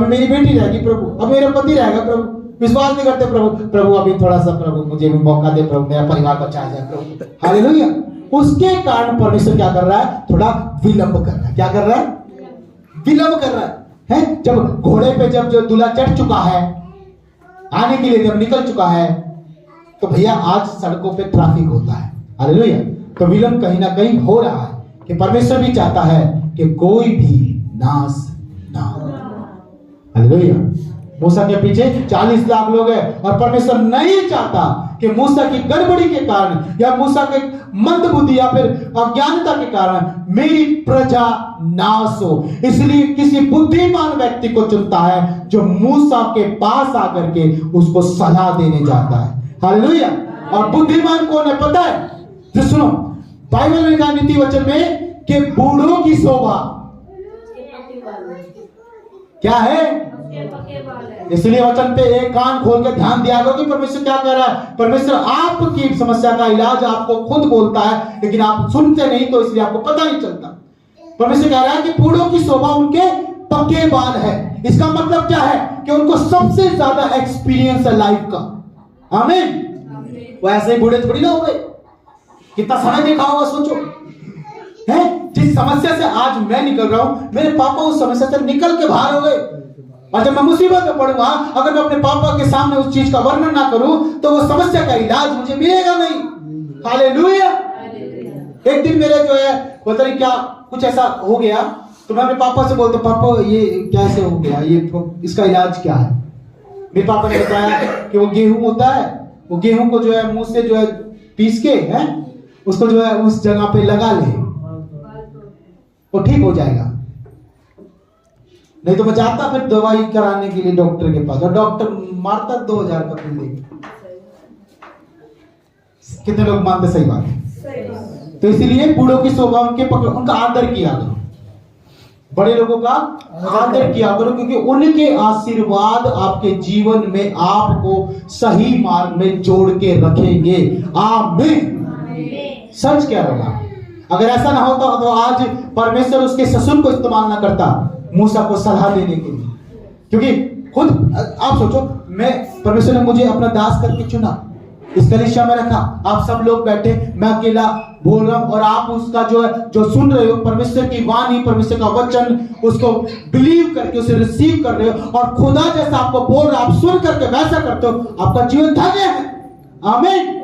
मेरी बेटी रहेगी, प्रभु अब मेरा पति रहेगा, प्रभु विश्वास नहीं करते, प्रभु अभी थोड़ा सा, प्रभु मुझे भी मौका दे, प्रभु मेरा परिवार बचाया जाए, प्रभु। हालेलुया। उसके कारण परमेश्वर क्या कर रहा है? थोड़ा विलंब कर रहा है। क्या कर रहा है? विलंब कर रहा है। जब घोड़े पे जब जो दूल्हा चढ़ चुका है, आने के लिए जब निकल चुका है, तो भैया आज सड़कों पे ट्रैफिक होता है। हालेलुया। तो विलंब कहीं ना कहीं हो रहा है कि परमेश्वर भी चाहता है कि कोई भी नाश ना हो। हालेलुया। मूसा के पीछे 40 लाख लोग हैं और परमेश्वर नहीं चाहता कि मूसा की गड़बड़ी के कारण या मूसा के मंदबुद्धि या फिर अज्ञानता के कारण मेरी प्रजा नाश हो। इसलिए किसी बुद्धिमान व्यक्ति को चुनता है जो मूसा के पास आकर के उसको सलाह देने जाता है। हालेलुया। और बुद्धिमान कौन है पता है? तो सुनो, बाइबल में कहा नीति वचन में कि बूढ़ों की शोभा क्या है? इसलिए वचन पे एक कान खोल के ध्यान दिया करो कि परमेश्वर क्या कह रहा है। परमेश्वर आपकी समस्या का इलाज आपको खुद बोलता है, लेकिन आप सुनते नहीं, तो इसलिए आपको पता नहीं चलता। परमेश्वर कह रहा है कि बूढ़ों की शोभा उनके पक्के बाल है। इसका मतलब क्या है? कि उनको सबसे ज्यादा एक्सपीरियंस है लाइफ का। आमीन। वो ऐसे ही बूढ़े थोड़ी ना हो गए, कितना समय देखा होगा सोचो। है जिस समस्या से आज मैं निकल रहा हूं, मेरे पापा उस समस्या से निकल के बाहर हो गए। और जब मैं मुसीबत में पड़ूंगा, अगर मैं अपने पापा के सामने उस चीज का वर्णन ना करूं, तो वो समस्या का इलाज मुझे मिलेगा नहीं। हालेलुया। एक दिन मेरे जो है पता नहीं क्या कुछ ऐसा हो गया, तो मैं अपने पापा से बोलता, पापा ये कैसे हो गया, ये इसका इलाज क्या है? मेरे पापा ने बताया कि वो गेहूं होता है, वो गेहूं को जो है मुंह से जो है पीस के है उसको जो है उस जगह पे लगा ले, वो ठीक हो जाएगा। नहीं तो मैं जाता फिर दवाई कराने के लिए डॉक्टर के पास, और डॉक्टर मारता 2000 का बिल देगा। कितने लोग मानते? सही बात है। तो इसीलिए बूढ़ों की शोभा उनका आदर किया करो, बड़े लोगों का आदर किया करो, क्योंकि उनके आशीर्वाद आपके जीवन में आपको सही मार्ग में जोड़ के रखेंगे। आमीन। सच कह रहा हूं। अगर ऐसा ना होता तो आज परमेश्वर उसके ससुर को इस्तेमाल ना करता मूसा को सलाह देने के लिए, क्योंकि खुद आप सोचो, मैं परमेश्वर ने मुझे अपना दास करके चुना, इस कलीसिया में रखा, आप सब लोग बैठे, मैं अकेला बोल रहा हूं और आप उसका जो है जो सुन रहे हो, परमेश्वर की वाणी, परमेश्वर का वचन, उसको बिलीव करके उसे रिसीव कर रहे हो, और खुदा जैसा आपको बोल रहा, आप सुन करके वैसा करते हो, आपका जीवन धन्य है। आमीन।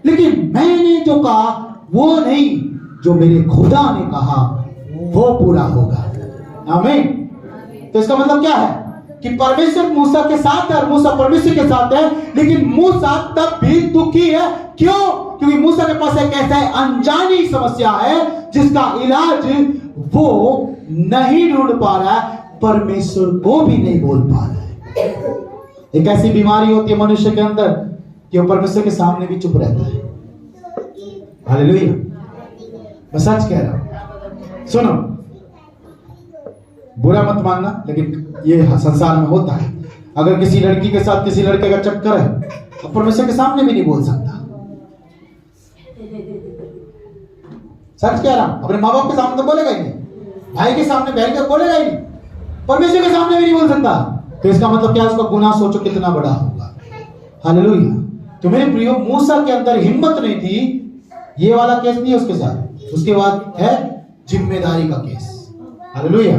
लेकिन मैंने जो कहा वो नहीं, जो मेरे खुदा ने कहा वो पूरा होगा। आमीन। तो इसका मतलब क्या है कि परमेश्वर मूसा के साथ है और मूसा परमेश्वर के साथ है, लेकिन मूसा तब भी दुखी है। क्यों? क्योंकि मूसा के पास एक ऐसा अनजानी समस्या है जिसका इलाज वो नहीं ढूंढ पा रहा है, परमेश्वर को भी नहीं बोल पा रहा है। एक ऐसी बीमारी होती है मनुष्य के अंदर कि वो परमेश्वर के सामने भी चुप रहता है। हालेलुया। मैं सच कह रहा हूं। सुनो, बुरा मत मानना, लेकिन ये संसार में होता है। अगर किसी लड़की के साथ किसी लड़के का चक्कर है तो परमेश्वर के सामने भी नहीं बोल सकता। सच कह रहा हूं। अपने माँ बाप के सामने तो बोलेगा ही नहीं, भाई के सामने बहन का बोलेगा ही नहीं, परमेश्वर के सामने भी नहीं बोल सकता। तो इसका मतलब क्या? उसका गुनाह सोचो कितना बड़ा होगा। हालेलुया। तो मेरे प्रियो, मूसा के अंदर हिम्मत नहीं थी। ये वाला केस नहीं है उसके साथ, उसके बाद है जिम्मेदारी का केस। हालेलुया।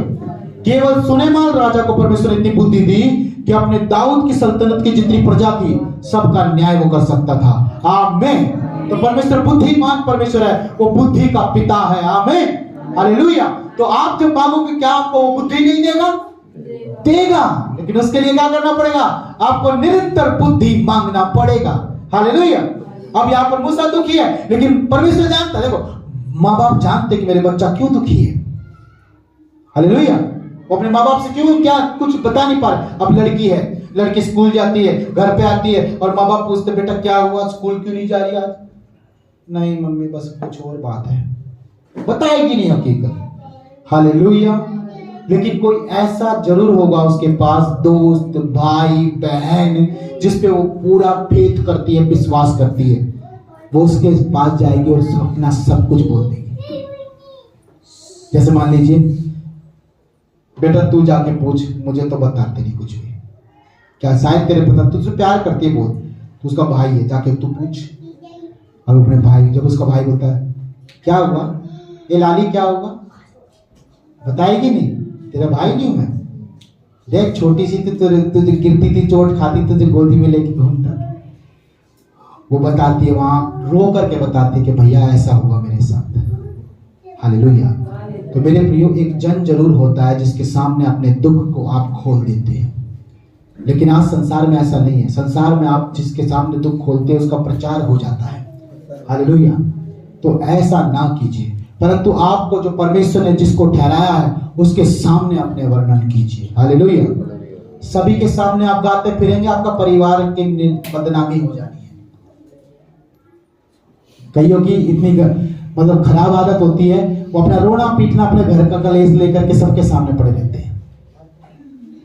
केवल सुलेमान राजा को परमेश्वर ने इतनी बुद्धि दी कि अपने दाऊद की सल्तनत की जितनी प्रजा थी सबका न्याय वो कर सकता था। आमीन। तो परमेश्वर बुद्धिमान परमेश्वर है, वो बुद्धि का पिता है। आमीन। हालेलुया। तो आप जब मांगोगे, क्या आपको वो बुद्धि नहीं देगा? देगा, लेकिन उसके लिए क्या करना पड़ेगा? आपको निरंतर बुद्धि मांगना पड़ेगा। हालेलुया। अब यहाँ पर मूसा दुखी है, लेकिन परमेश्वर जानता है। देखो, माँ बाप जानते कि मेरे बच्चा क्यों दुखी है। हालेलुया। वो अपने माँ बाप से क्यों क्या कुछ बता नहीं पा रहे। अब लड़की है, लड़की स्कूल जाती है, घर पे आती है और माँ बाप पूछते, बेटा क्या हुआ, स्कूल क्यों नहीं जा रही आज? नहीं मम्मी, बस कुछ और बात है। बताएगी नहीं हकीकत। हालेलुया। लेकिन कोई ऐसा जरूर होगा उसके पास, दोस्त, भाई, बहन, जिसपे वो पूरा फेथ करती है, विश्वास करती है। वो उसके पास जाएगी और अपना सब कुछ बोल देगी। जैसे मान लीजिए, बेटा तू जाके पूछ, मुझे तो बताते नहीं कुछ भी। क्या शायद तेरे पता, तुझसे प्यार करती है बहुत, तो उसका भाई है, जाके तू पूछ। अब अपने भाई, जब उसका भाई बोलता है क्या हुआ, ये लाली क्या हुआ, बताएगी नहीं, तेरा भाई नहीं हूं मैं। देख छोटी सी तुझे गिरती थी, चोट खाती, तुझे गोदी में लेके घूमता था। वो बताती है, वहां रो करके बताती है कि भैया ऐसा हुआ मेरे साथ। हालेलुया। तो मेरे प्रियो, एक जन जरूर होता है जिसके सामने अपने दुख को आप खोल देते हैं। लेकिन आज संसार में ऐसा नहीं है। संसार में आप जिसके सामने दुख खोलते हैं उसका प्रचार हो जाता है। हालेलुया। तो ऐसा ना कीजिए, परंतु आपको जो परमेश्वर ने जिसको ठहराया है उसके सामने अपने वर्णन कीजिए। हालेलुया। सभी के सामने आप गाते फिरेंगे, आपका परिवार की बदनामी हो जानी है। कईयों की इतनी मतलब खराब आदत होती है, वो अपना रोना पीटना अपने घर का कलेश लेकर के सबके सामने पड़े रहते हैं।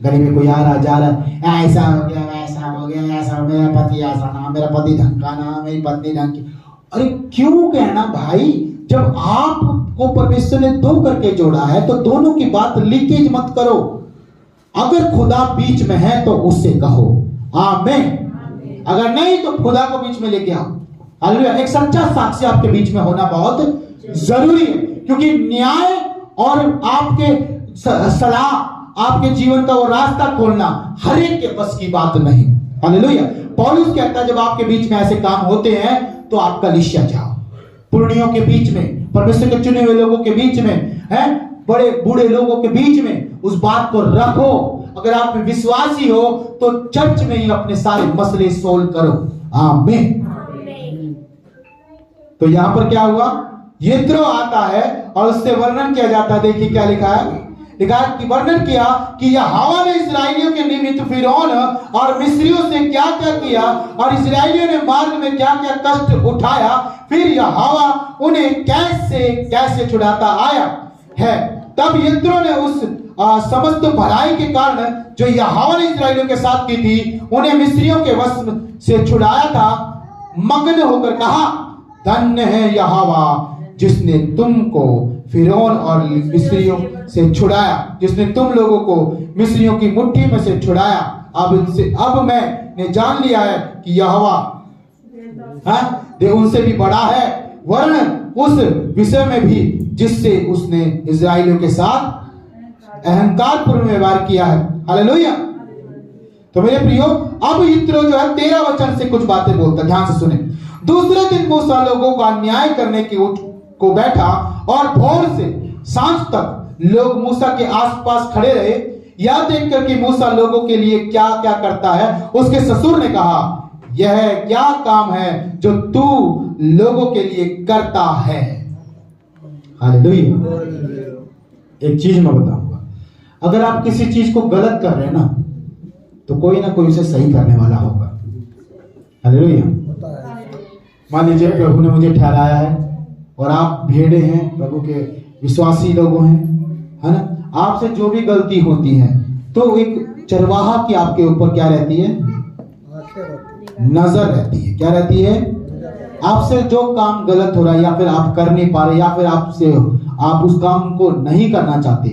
गली में कोई आ रहा जा रहा, ऐसा हो गया, वैसा हो गया, ऐसा, मेरा पति ऐसा ना, मेरा पति ढंग का ना, मेरी पत्नी ढंग की। अरे क्यों कहना भाई, जब आपको परमेश्वर ने दो करके जोड़ा है तो दोनों की बात लीकेज मत करो। अगर खुदा बीच में है तो उससे कहो आमीन। अगर नहीं तो खुदा को बीच में लेके आओ। हालेलुया। एक सच्चा साक्षी आपके बीच में होना बहुत जरूरी है, क्योंकि न्याय और आपके सलाह, आपके जीवन का वो रास्ता खोलना हर एक के बस की बात नहीं। हालेलुया। पौलुस कहता है जब आपके बीच में ऐसे काम होते हैं तो आप कलीसिया जाओ, पुरनियों के बीच में, परमेश्वर के चुने हुए लोगों के बीच में, है बड़े बूढ़े लोगों के बीच में उस बात को रखो। अगर आप विश्वासी हो तो चर्च में ही अपने सारे मसले सोल्व करो। आमीन। तो यहां पर क्या हुआ, यित्रो आता है और उससे वर्णन किया जाता है। देखिए क्या लिखा है, लिखा है कि वर्णन किया कि यहोवा ने इस्राएलियों के निमित्त फिरौन और मिस्रियों से क्या क्या किया और इस्राएलियों ने मार्ग में क्या क्या कष्ट उठाया, फिर यहोवा उन्हें कैसे कैसे छुड़ाता आया है। तब यित्रो ने उस समस्त भलाई के कारण जो यहोवा ने इस्राएलियों के साथ की थी, उन्हें मिस्रियों के वश से छुड़ाया था, मग्न होकर कहा, धन्य है यहोवा जिसने तुमको फिरौन और मिस्रियों से छुड़ाया, जिसने तुम लोगों को मिस्रियों की मुट्ठी में से छुड़ाया। अब मैंने जान लिया है कि यहोवा उनसे भी बड़ा है, वरन उस विषय में भी जिससे उसने इस्राएलियों के साथ अहंकार पूर्ण व्यवहार किया है। हालेलुया। तो मेरे प्रियो, अब यित्रो जो है 13 वचन से कुछ बातें बोलता है, ध्यान से सुने। दूसरे दिन मूसा लोगों का न्याय करने को बैठा और भोर से सांझ तक लोग मूसा के आसपास खड़े रहे। यह देखकर कि मूसा लोगों के लिए क्या क्या करता है, उसके ससुर ने कहा, यह क्या काम है जो तू लोगों के लिए करता है। हालेलुया। एक चीज मैं बताऊंगा, अगर आप किसी चीज को गलत कर रहे हैं ना, तो कोई ना कोई उसे सही करने वाला होगा। हालेलुया। मान लीजिए प्रभु ने मुझे ठहराया है और आप भेड़े हैं, प्रभु के विश्वासी लोग हैं, है ना, आपसे जो भी गलती होती है तो एक चरवाहा की आपके ऊपर क्या रहती है, नजर रहती है। क्या रहती है, आपसे जो काम गलत हो रहा है या फिर आप कर नहीं पा रहे या फिर आप उस काम को नहीं करना चाहते,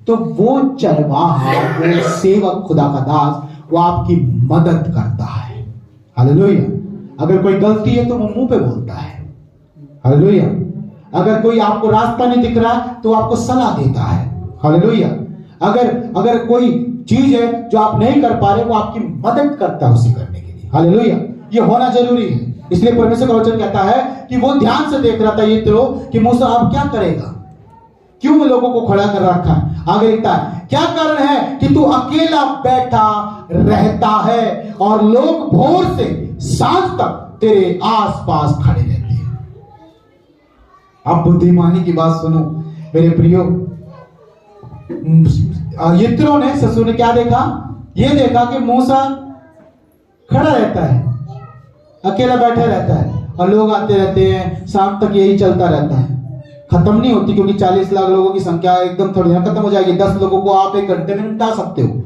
तो वो चरवाहा, वो सेवक, खुदा का दास, वो आपकी मदद करता है। हालेलुया। अगर कोई गलती है तो वो मुंह पे बोलता है। हालेलुया। अगर कोई आपको रास्ता नहीं दिख रहा है तो आपको सलाह देता है। हालेलुया। अगर कोई चीज है जो आप नहीं कर पा रहे, वो आपकी मदद करता है उसे करने के लिए। हालेलुया। ये होना जरूरी है। इसलिए परमेश्वर का वचन कहता है कि वो ध्यान से देख रहा था यित्रो कि मूसा अब क्या करेगा, क्यों लोगों को खड़ा कर रखा है। आगे लिखता है, क्या कारण है कि तू अकेला बैठा रहता है और लोग भोर से सांझ तक तेरे आसपास खड़े रहते हैं। अब बुद्धिमानी की बात सुनो मेरे प्रियो। यित्रो ने, ससुर ने क्या देखा, ये देखा कि मूसा खड़ा रहता है, अकेला बैठा रहता है और लोग आते रहते हैं, शाम तक यही चलता रहता है, खत्म नहीं होती, क्योंकि 40 लाख लोगों की संख्या एकदम थोड़ी ना खत्म हो जाएगी। 10 लोगों को आप 1 घंटे में निपटा सकते हो।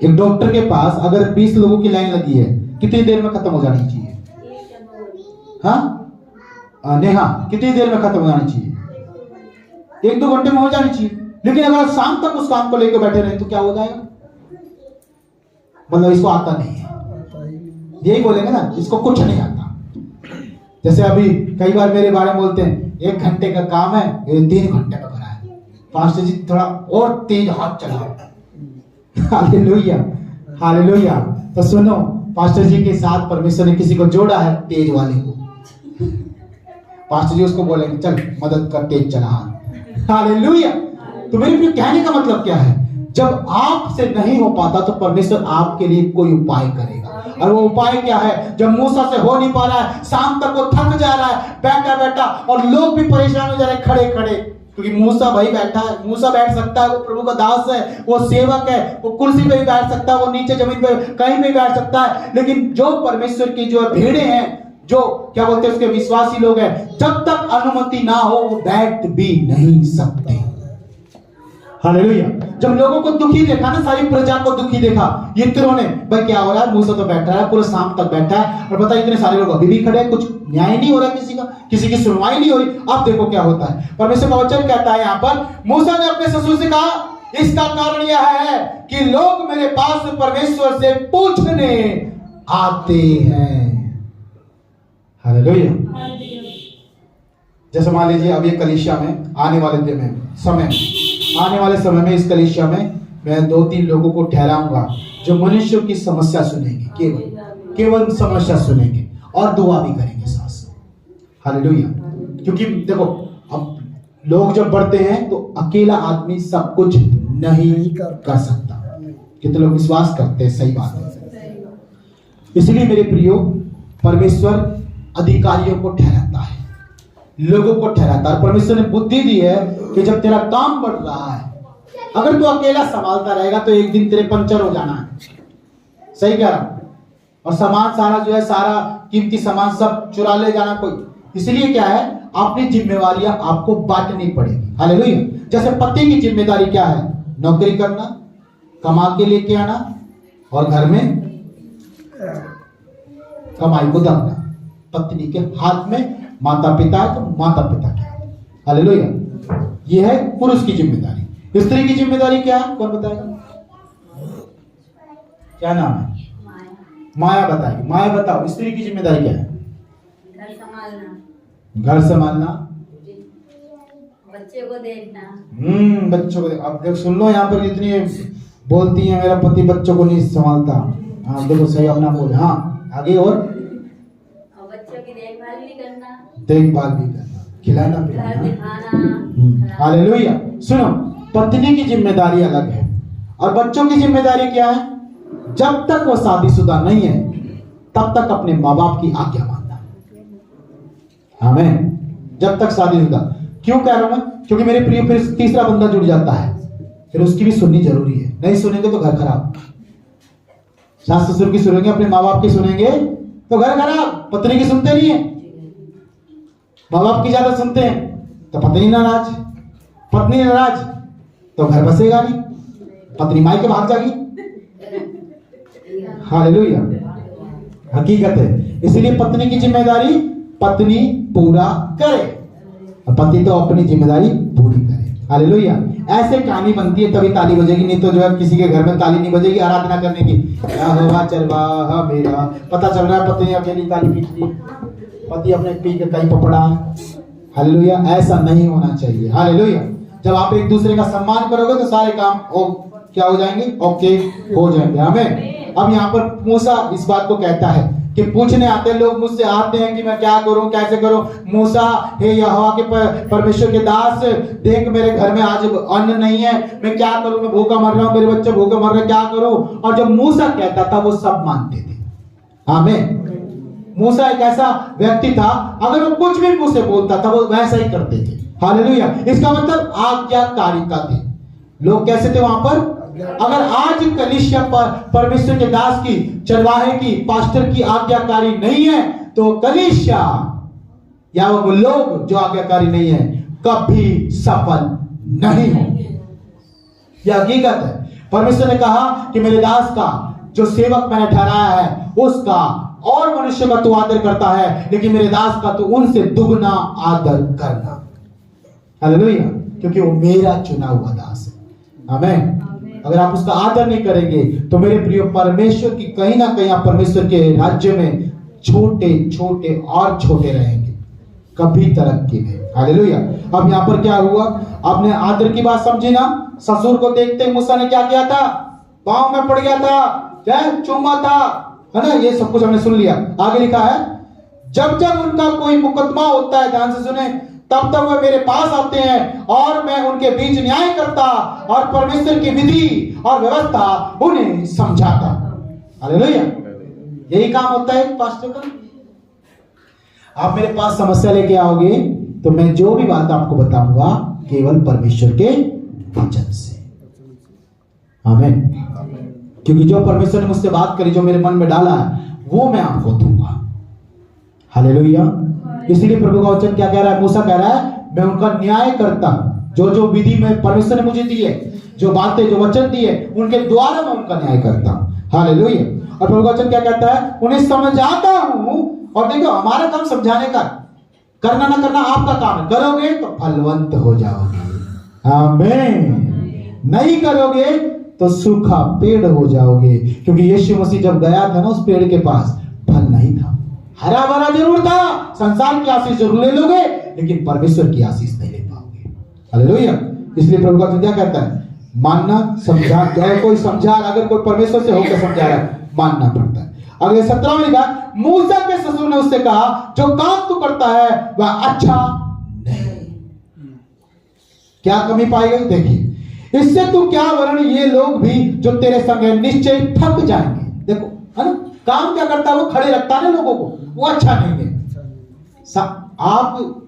एक डॉक्टर के पास अगर 20 लोगों की लाइन लगी है, कितनी देर में खत्म हो जानी चाहिए? हाँ नेहा, कितनी देर में खत्म हो जानी चाहिए? 1-2 घंटे में हो जानी चाहिए। लेकिन अगर शाम तक उस काम को लेकर बैठे रहे तो क्या हो जाएगा? मतलब इसको आता नहीं है, यही बोलेंगे ना, इसको कुछ नहीं आता। जैसे अभी कई बार मेरे बारे में बोलते हैं, 1 घंटे का काम है, ये 3 घंटे में करा है। पास्टर जी थोड़ा और तेज हाथ चलाओ। हालेलुया। हालेलुया। तो सुनो, पास्टर जी के साथ परमेश्वर ने किसी को जोड़ा है, तेज वाले को। पास्टर जी उसको बोलेंगे, चल मदद कर, तेज चला। हालेलुया। तो मेरे कहने का मतलब क्या है, जब आपसे नहीं हो पाता तो परमेश्वर आपके लिए कोई उपाय करेगा। और वो उपाय क्या है? जब मूसा से हो नहीं पा रहा है, शाम तक वो थक जा रहा है बैठा बैठा, और लोग भी परेशान हो जा रहे हैं खड़े खड़े, क्योंकि मूसा भाई बैठा है, मूसा बैठ सकता है, वो प्रभु का दास है, वो सेवक है, वो कुर्सी पे भी बैठ सकता है, वो नीचे जमीन पे कहीं भी बैठ सकता है। लेकिन जो परमेश्वर की जो भेड़े हैं, जो क्या बोलते हैं उसके विश्वासी लोग हैं, जब तक अनुमति ना हो वो बैठ भी नहीं सकते। हालेलुया। जब लोगों को दुखी देखा ना, सारी प्रजा को दुखी देखा, यित्रो ने, भाई क्या हो रहा है, मूसा तो बैठा है, पूरा शाम तक बैठा है, और पता इतने सारे लोग अभी भी खड़े हैं, कुछ न्याय नहीं हो रहा किसी का, किसी की सुनवाई नहीं हो रही। अब देखो क्या होता है, परमेश्वर का वचन कहता है यहाँ पर, मूसा ने अपने ससुर से कहा, इसका कारण यह है कि लोग मेरे पास परमेश्वर से पूछने आते हैं। हालेलुया। जैसे मान लीजिए अब ये कलीसिया में आने वाले दिन में आने वाले समय में इस कलीसिया में मैं 2-3 लोगों को ठहराऊंगा जो मनुष्यों की समस्या सुनेंगे, केवल समस्या सुनेंगे और दुआ भी करेंगे साथ साथ। हालेलुया। क्योंकि देखो अब लोग जब बढ़ते हैं तो अकेला आदमी सब कुछ नहीं कर सकता। कितने लोग विश्वास करते हैं? सही बात है। इसलिए मेरे प्रियो, परमेश्वर अधिकारियों को ठहराता है, लोगों को ठहराता है। परमेश्वर ने बुद्धि दी है कि जब तेरा काम बढ़ रहा है, अगर तू अकेला संभालता रहेगा तो एक दिन तेरे पंचर हो जाना है। सही कह रहा हूं? और सामान सारा जो है, सारा कीमती सामान सब चुरा ले जाना कोई। इसलिए क्या है, अपनी जिम्मेवारियां आपको बांटनी पड़ेगी। हालेलुया। जैसे पति की जिम्मेदारी क्या है? नौकरी करना, कमा के लेके आना और घर में कमाई को दबना। पत्नी के हाथ में, माता पिता है तो माता पिता के हाथ। हालेलुया। यह है पुरुष की जिम्मेदारी। स्त्री की जिम्मेदारी क्या है? कौन बताएगा? क्या नाम है? माया बताएगी। माया बताओ, स्त्री की जिम्मेदारी क्या है? घर संभालना, घर संभालना, बच्चे को देखना। बच्चों को अब देख, सुन लो, यहाँ पर जितनी बोलती है मेरा पति बच्चों को नहीं संभालता। हाँ देखो, सही अपना बोले। हाँ आगे, और बच्चों की देखभाल भी करना, खिलाना घर पिलाना। दिखाना। हालेलुया। सुनो, पत्नी की जिम्मेदारी अलग है और बच्चों की जिम्मेदारी क्या है? जब तक वो शादीशुदा नहीं है तब तक अपने माँ बाप की आज्ञा मानना। आमीन। जब तक शादीशुदा। क्यों कह रहा हूं मैं? क्योंकि मेरे प्रिय फिर तीसरा बंदा जुड़ जाता है, फिर उसकी भी सुननी जरूरी है। नहीं सुनेंगे तो घर खराब। सास ससुर की सुनेंगे, अपने माँ बाप की सुनेंगे तो घर खराब। पत्नी की सुनते नहीं है, माँ बाप की ज्यादा सुनते हैं तो पत्नी नाराज, पत्नी नाराज तो घर बसेगा नहीं, पत्नी माई के भाग जाएगी। हालेलुया। हकीकत है। इसलिए पत्नी की जिम्मेदारी पत्नी पूरा करे और पति तो अपनी जिम्मेदारी पूरी करे। हालेलुया। ऐसे कहानी बनती है तभी ताली बजेगी, नहीं तो जो है किसी के घर में ताली नहीं बजेगी आराधना करने की। यहोवा चरवाहा मेरा, पता चल रहा है पत्नी अकेली ताली पीट रही, पति अपने पी के कहीं पपड़ा। हालेलुया। ऐसा नहीं होना चाहिए। हालेलुया। जब आप एक दूसरे का सम्मान करोगे तो सारे काम क्या हो जाएंगे? ओके हो जाएंगे। हमें अब यहाँ पर मूसा इस बात को कहता है कि पूछने आते लोग, मुझसे आते हैं कि मैं क्या करूं, कैसे करूं। मूसा, हे यहोवा के परमेश्वर के दास, देख मेरे घर में आज अन्न नहीं है, मैं क्या करूं, मैं भूखा मर रहा हूं, मेरे बच्चे भूखे मर रहे, क्या करूं। और जब मूसा कहता था वो सब मानते थे। आमीन। मूसा एक ऐसा व्यक्ति था, अगर वो कुछ भी मुंह से बोलता था वो वैसा ही करते थे। हालेलुया। इसका मतलब आज्ञाकारिता थी। लोग कैसे थे वहां पर? अगर आज कलीसिया पर परमेश्वर के दास की, चरवाहे की, पास्टर की आज्ञाकारी नहीं है तो कलीसिया या वो लोग जो आज्ञाकारी नहीं है कभी सफल नहीं होंगे। यह हकीकत है। परमेश्वर ने कहा कि मेरे दास का जो सेवक मैंने ठहराया है उसका और मनुष्य का तू आदर करता है, लेकिन मेरे दास का तू उनसे दुगना आदर करना। हालेलुया। क्योंकि वो मेरा चुना हुआ दास है। आमीन। अगर आप उसका आदर नहीं करेंगे तो मेरे प्रिय, परमेश्वर की कहीं ना कहीं आप परमेश्वर के राज्य में छोटे छोटे और छोटे रहेंगे, कभी तरक्की नहीं। हालेलुया। अब यहाँ पर क्या हुआ? आपने आदर की बात समझी ना? ससुर को देखते ही मूसा ने क्या किया था? पांव में पड़ गया था, क्या चूमा था, है ना? ये सब कुछ हमने सुन लिया। आगे लिखा है, जब जब उनका कोई मुकदमा होता है, ध्यान से सुने, तब तक वे मेरे पास आते हैं और मैं उनके बीच न्याय करता और परमेश्वर की विधि और व्यवस्था उन्हें समझाता। हालेलुया। यही काम होता है पास्टर का। आप मेरे पास समस्या लेके आओगे तो मैं जो भी बात आपको बताऊंगा केवल परमेश्वर के वचन से। आमीन। क्योंकि जो परमेश्वर ने मुझसे बात करी, जो मेरे मन में डाला है, वो मैं आपको दूंगा। हालेलुया। इसलिए प्रभु का वचन क्या कह रहा है? मूसा कह रहा है मैं उनका न्याय करता हूं। जो जो विधि में परमेश्वर ने मुझे दी है, जो बातें, जो वचन दिए, उनके द्वारा मैं उनका न्याय करता हूं। हालेलुया। और प्रभु का वचन क्या कहता है? उन्हें समझाता हूं। और देखो, हमारा काम समझाने का, करना ना करना आपका काम है। करोगे तो फलवंत हो जाओगे। आमीन। नहीं करोगे तो सूखा पेड़ हो जाओगे। क्योंकि यीशु मसीह जब गया था ना उस पेड़ के पास, फल नहीं था। हरा भरा जरूर था, संसार की आशीष जरूर ले लोगे, लेकिन परमेश्वर की आशीष नहीं ले पाओगे। हालेलुया। इसलिए प्रभु का वचन क्या कहता है? मानना, समझा। अगर कोई समझा, अगर कोई परमेश्वर से होकर समझा रहा है, मानना पड़ता है। अगले 17 में लिखा, मूसा के ससुर ने उससे कहा जो काम तू करता है वह अच्छा नहीं। क्या कमी पाई गई? देखिए, इससे तू क्या वर्ण, ये लोग भी जो तेरे संग है निश्चय थक जाएंगे। देखो, है ना, काम क्या करता है? वो खड़े रखता है ना लोगों को, वो अच्छा नहीं है। आप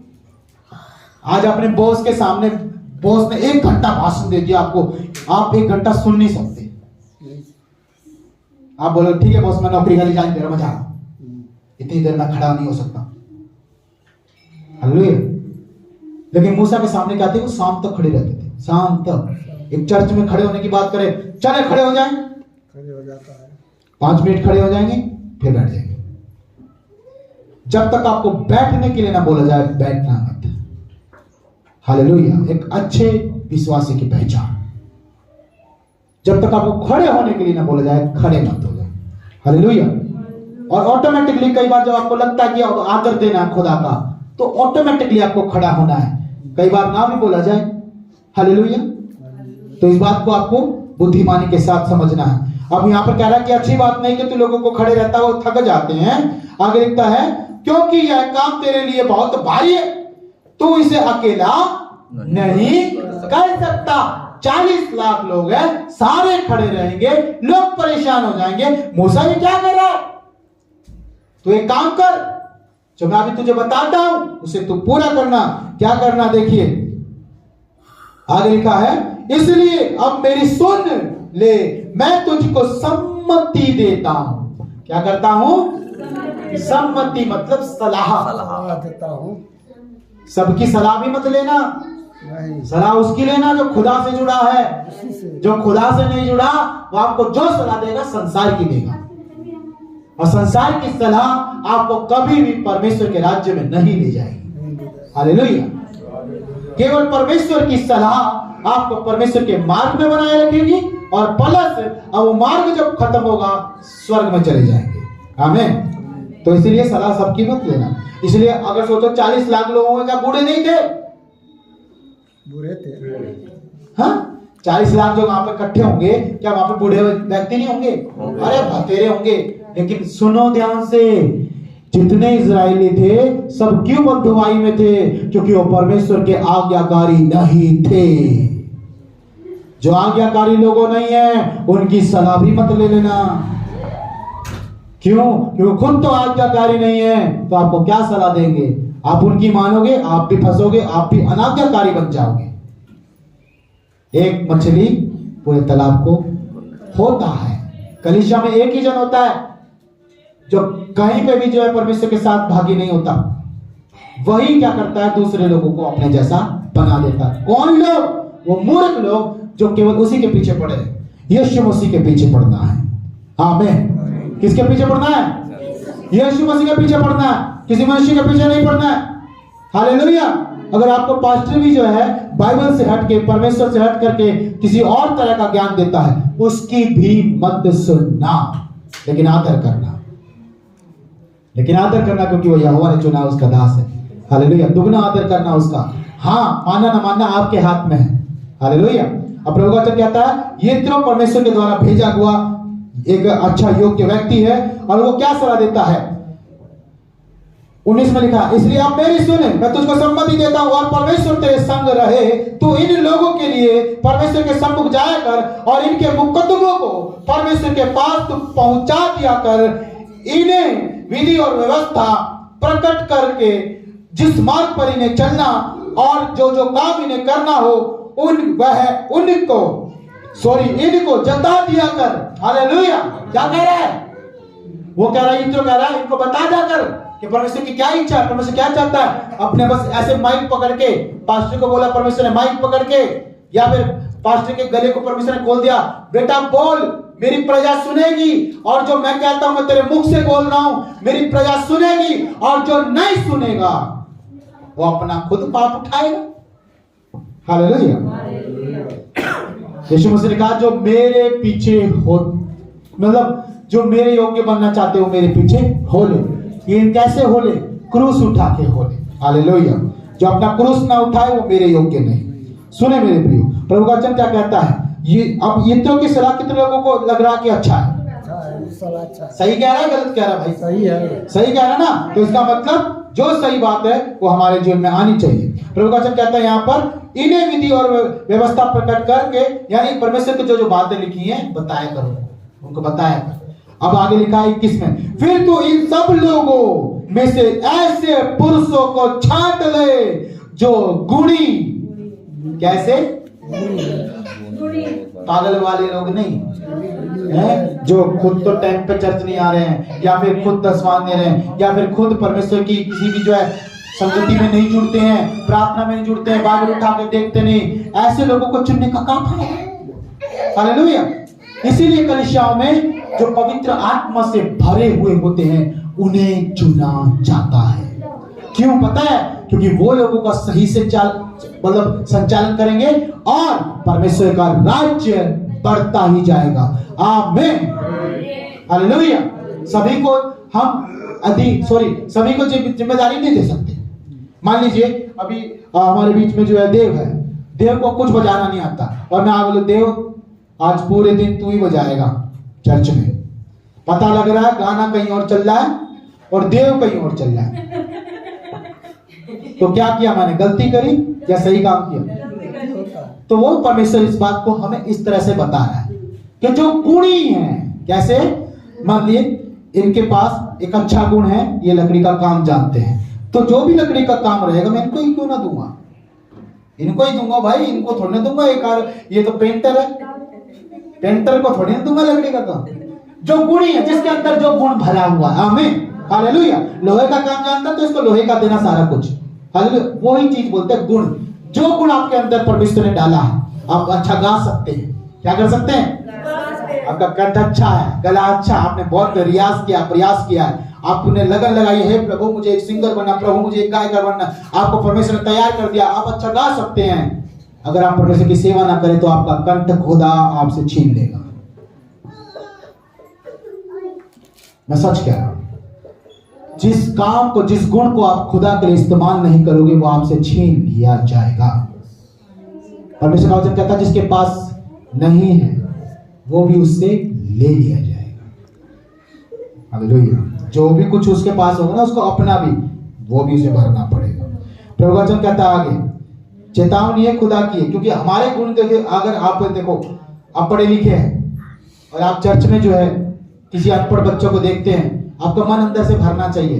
आज अपने बॉस के सामने, बॉस ने 1 घंटा भाषण दे दिया आपको, आप 1 घंटा सुन नहीं सकते। आप बोलो ठीक है बॉस, मैं नौकरी खाली जाने दे रहा, मजा इतनी देर में खड़ा नहीं हो सकता। हालेलुया। लेकिन मूसा के सामने क्या थे? वो शाम तक खड़े रहते थे, शाम तक। एक चर्च में खड़े होने की बात करें, चले खड़े हो जाएं, खड़े हो जाता है, 5 मिनट खड़े हो जाएंगे, फिर बैठ जाएंगे। जब तक आपको बैठने के लिए ना बोला जाए, बैठना मत। हालेलुया। एक अच्छे विश्वासी की पहचान, जब तक आपको खड़े होने के लिए ना बोला जाए, खड़े मत हो जाए। हालेलुया। और ऑटोमेटिकली कई बार जब आपको लगता है कि आदर देना है खुदा का, तो ऑटोमेटिकली आपको खड़ा होना है। कई बार ना भी बोला जाए। हालेलुया। तो इस बात को आपको बुद्धिमानी के साथ समझना है। अब यहाँ पर कह रहा है कि अच्छी बात नहीं कि तू लोगों को खड़े रहता है, वो थक जाते हैं। आगे लिखता है, क्योंकि यह काम तेरे लिए बहुत भारी है, तू इसे अकेला नहीं कर सकता। 40 लाख लोग हैं, सारे खड़े रहेंगे, लोग परेशान हो जाएंगे। मूसा ये क्या कर रहा है? तू एक काम कर, जो मैं अभी तुझे बताता हूं उसे तू पूरा करना। क्या करना? देखिए आगे लिखा है, इसलिए अब मेरी सुन ले, मैं तुझको सम्मति देता हूं। क्या करता हूं? सम्मति मतलब सलाह देता हूं। सबकी सलाह भी मत लेना, नहीं, सलाह उसकी लेना जो खुदा से जुड़ा है। उसी से। जो खुदा से नहीं जुड़ा, वो आपको जो सलाह देगा संसार की देगा, और संसार की सलाह आपको कभी भी परमेश्वर के राज्य में नहीं ले जाएगी। हालेलुया। केवल परमेश्वर की सलाह आपको परमेश्वर के मार्ग में बनाए रखेगी, और प्लस अब वो मार्ग जब खत्म होगा स्वर्ग में चले जाएंगे। आमीन। तो इसलिए सलाह सबकी मत लेना। इसलिए अगर सोचो 40 लाख लोगों का बूढ़े नहीं थे, बुरे थे। हाँ, 40 लाख जो वहां पर इकट्ठे होंगे, क्या वहां पर बूढ़े व्यक्ति नहीं होंगे? अरे भतेरे होंगे। लेकिन सुनो ध्यान से, जितने इजरायली थे सब क्यों बददुआई में थे? क्योंकि वो परमेश्वर के आज्ञाकारी नहीं थे। जो आज्ञाकारी लोगों नहीं है, उनकी सलाह भी मत ले लेना। क्यों? क्योंकि खुद तो आज्ञाकारी नहीं है, तो आपको क्या सलाह देंगे? आप उनकी मानोगे, आप भी फंसोगे, आप भी अनाज्ञाकारी बन जाओगे। एक मछली पूरे तालाब को होता है। कलीसिया में एक ही जन होता है जो कहीं पे भी जो है परमेश्वर के साथ भागी नहीं होता। वही क्या करता है? दूसरे लोगों को अपने जैसा बना देता है। कौन लोग? वो मूर्ख लोग जो केवल उसी के पीछे पड़े, यीशु मसीह के पीछे पड़ना है। आमीन। किसके पीछे पड़ना है? यीशु मसीह के पीछे पड़ना है, किसी मनुष्य के पीछे नहीं पड़ना है। हालेलुया। अगर आपको पास्टर भी जो है बाइबल से हट के, परमेश्वर से हट करके किसी और तरह का ज्ञान देता है, उसकी भी मत सुनना, लेकिन आदर करना। लेकिन आदर करना, क्योंकि वो यहोवा ने चुना, उसका दास है। हालेलुया। दुगना आदर करना उसका। हाँ, मानना ना मानना आपके हाथ में है। हालेलुया। अब प्रभु का वचन कहता है, ये तो परमेश्वर के द्वारा भेजा हुआ एक अच्छा योग्य व्यक्ति है। और वो क्या सलाह देता है? 19 में लिखा, इसलिए आप मेरी सुने, मैं तुझको सम्मति देता हूं और परमेश्वर तेरे संग रहे, तू इन लोगों के लिए परमेश्वर के सम्मुख जाया कर और इनके मुकद्दमों को परमेश्वर के पास तू पहुंचा दिया कर। इन्हें विधि और व्यवस्था प्रकट करके जिस मार्ग पर इन्हें चलना और जो जो काम इन्हें करना हो इनको जता दिया कर। हालेलुया। क्या कह रहा है वो? कह रहा है, इनको कह रहा है, इनको बता जाकर कि परमेश्वर की क्या इच्छा है, परमेश्वर क्या चाहता है। अपने बस ऐसे माइक पकड़ के, पास्टर को बोला परमेश्वर ने माइक पकड़ के, या फिर पास्टर के गले को परमेश्वर ने खोल दिया, बेटा बोल, मेरी प्रजा सुनेगी, और जो मैं कहता हूं मैं तेरे मुख से बोल रहा हूं, मेरी प्रजा सुनेगी, और जो नहीं सुनेगा वो अपना खुद पाप उठाएगा। हालेलुया। यीशु मसीह ने कहा, जो मेरे पीछे हो, मतलब जो मेरे योग्य बनना चाहते हो मेरे पीछे हो ले। ये कैसे हो ले? क्रूस उठा के हो ले। हालेलुया। जो अपना क्रूस ना उठाए वो मेरे योग्य नहीं। सुने मेरे प्रियो, प्रभु का वचन क्या कहता है? ये अब इत्रों की सलाह कितने लोगों को लग रहा कि अच्छा है? सही कह रहा है, गलत कह रहा है भाई? सही है, सही कह रहा है ना। तो इसका मतलब जो सही बात है वो हमारे जीवन में आनी चाहिए। प्रभु का वचन कहता है यहाँ पर, इन्हें विधि और व्यवस्था प्रकट करके, यानी परमेश्वर की जो जो बातें लिखी हैं बताया करो, उनको बताया करो। अब आगे लिखा है 21 में, फिर तू इन सब लोगों में से ऐसे पुरुषों को छांट ले जो गुणी, कैसे? पागल वाले लोग नहीं है, जो खुद तो टाइम पे चर्च नहीं आ रहे हैं, या फिर खुद दसवां दे रहे हैं, या फिर खुद परमेश्वर की किसी भी जो है संगति में नहीं जुड़ते हैं, प्रार्थना में नहीं जुड़ते हैं, बाइबल उठा के देखते नहीं। ऐसे लोगों को चुनने का काम है। हालेलुया। इसीलिए कलीसियाओं में जो पवित्र आत्मा से भरे हुए होते हैं उन्हें चुना जाता है। क्यों पता है? क्योंकि वो लोगों का सही से मतलब संचालन करेंगे और परमेश्वर का राज्य बढ़ता ही जाएगा। आमीन। हालेलुया। सभी को हम सभी को जिम्मेदारी नहीं दे सकते। मान लीजिए अभी हमारे बीच में जो है देव को कुछ बजाना नहीं आता, और मैं बोलूं देव आज पूरे दिन तू ही बजाएगा चर्च में। पता लग रहा है गाना कहीं और चल रहा है और देव कहीं और चल रहा है। तो क्या किया मैंने? गलती करी या सही काम किया? तो वो परमेश्वर इस बात को हमें इस तरह से बता रहा है कि जो गुणी है, कैसे? मान लिए इनके पास एक अच्छा गुण है, ये लकड़ी का काम जानते हैं, तो जो भी लकड़ी का काम रहेगा मैं इनको ही क्यों ना दूंगा, इनको ही दूंगा भाई, इनको थोड़ी ना दूंगा। ये तो पेंटर है, पेंटर को थोड़ी ना दूंगा लकड़ी का काम। जो गुणी है, जिसके अंदर जो गुण भरा हुआ है। आमीन। हालेलुया। लोहे का काम जानता तो इसको लोहे का देना सारा कुछ। हालेलुया। वही चीज बोलते हैं गुण। जो गुण आपके अंदर परमेश्वर ने डाला है, आप अच्छा गा सकते हैं। क्या कर सकते हैं? आपका कंठ अच्छा है, गला अच्छा, आपने बहुत रियाज किया, प्रयास किया है, आपने लगन लगाई है, प्रभु मुझे एक सिंगर बनना, प्रभु मुझे एक गायक बनना, आपको परमेश्वर ने तैयार कर दिया, आप अच्छा गा सकते हैं। अगर आप परमेश्वर की सेवा ना करें तो आपका कंठ खुदा आपसे छीन लेगा। मैं सच कह रहा हूं। जिस काम को, जिस गुण को आप खुदा के लिए इस्तेमाल नहीं करोगे वो आपसे छीन लिया जाएगा। परमेश्वर का वचन कहता है जिसके पास नहीं है वो भी उससे ले लिया जाएगा। हालेलुया। जो भी कुछ उसके पास होगा ना, उसको अपना भी, वो भी उसे भरना पड़ेगा। प्रभु वचन कहता है आगे, चेतावनी है खुदा की है, क्योंकि हमारे गुण देखे, अगर आप देखो आप पढ़े लिखे हैं और आप चर्च में जो है किसी अनपढ़ बच्चों को देखते हैं, आपका मन अंदर से भरना चाहिए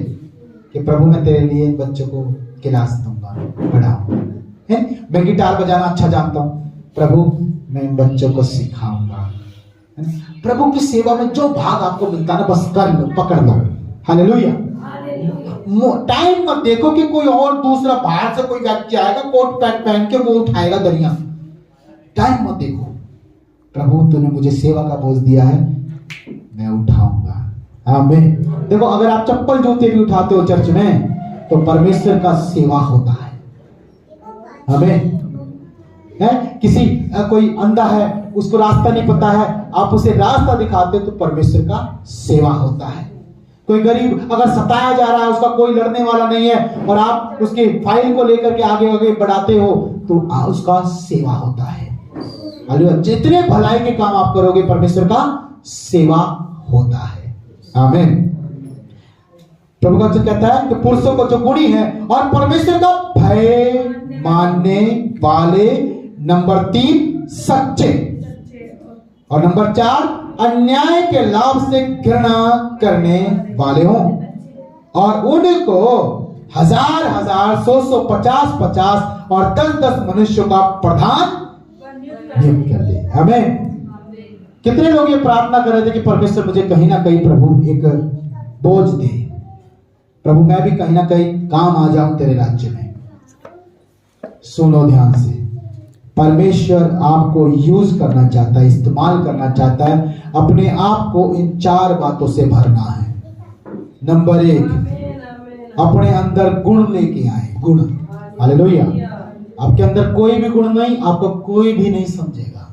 कि प्रभु मैं तेरे लिए बच्चों को क्लास दूंगा, पढ़ाऊंगा। मैं गिटार बजाना अच्छा जानता हूं, प्रभु मैं इन बच्चों को सिखाऊंगा। प्रभु की सेवा में जो भाग आपको मिलता है बस कर लो, पकड़ लो। हालेलुया। टाइम मत देखो कि कोई और दूसरा बाहर से कोई व्यक्ति आएगा कोट पैंट पहन के वो उठाएगा दरिया। टाइम मत देखो, प्रभु तूने मुझे सेवा का बोझ दिया है, मैं उठाऊंगा। आमीन। देखो अगर आप चप्पल जूते भी उठाते हो चर्च में तो परमेश्वर का सेवा होता है। आमीन। किसी कोई अंधा है, उसको रास्ता नहीं पता है, आप उसे रास्ता दिखाते हो तो परमेश्वर का सेवा होता है। कोई गरीब अगर सताया जा रहा है, उसका कोई लड़ने वाला नहीं है और आप उसकी फाइल को लेकर के आगे आगे बढ़ाते हो तो उसका सेवा होता है। जितने भलाई के काम आप करोगे परमेश्वर का सेवा होता है। आमीन। प्रभु का वचन कहता है कि पुरुषों को जो गुणी है और परमेश्वर का भय मानने वाले, नंबर 3 सच्चे, और नंबर 4 अन्याय के लाभ से घृणा करने वाले हों, और उनको 1000-1000, 100-100, 50-50 और 10-10 मनुष्यों का प्रधान नियुक्त कर दे। हमें कितने लोग ये प्रार्थना कर रहे थे कि परमेश्वर मुझे कहीं ना कहीं प्रभु एक बोझ दे, प्रभु मैं भी कहीं ना कहीं काम आ जाऊं तेरे राज्य में। सुनो ध्यान से, परमेश्वर आपको यूज करना चाहता है, इस्तेमाल करना चाहता है। अपने आप को इन 4 बातों से भरना है। नंबर 1, अपने अंदर गुण लेके आए, गुण। हालेलुया। आपके अंदर कोई भी गुण नहीं, आपको कोई भी नहीं समझेगा।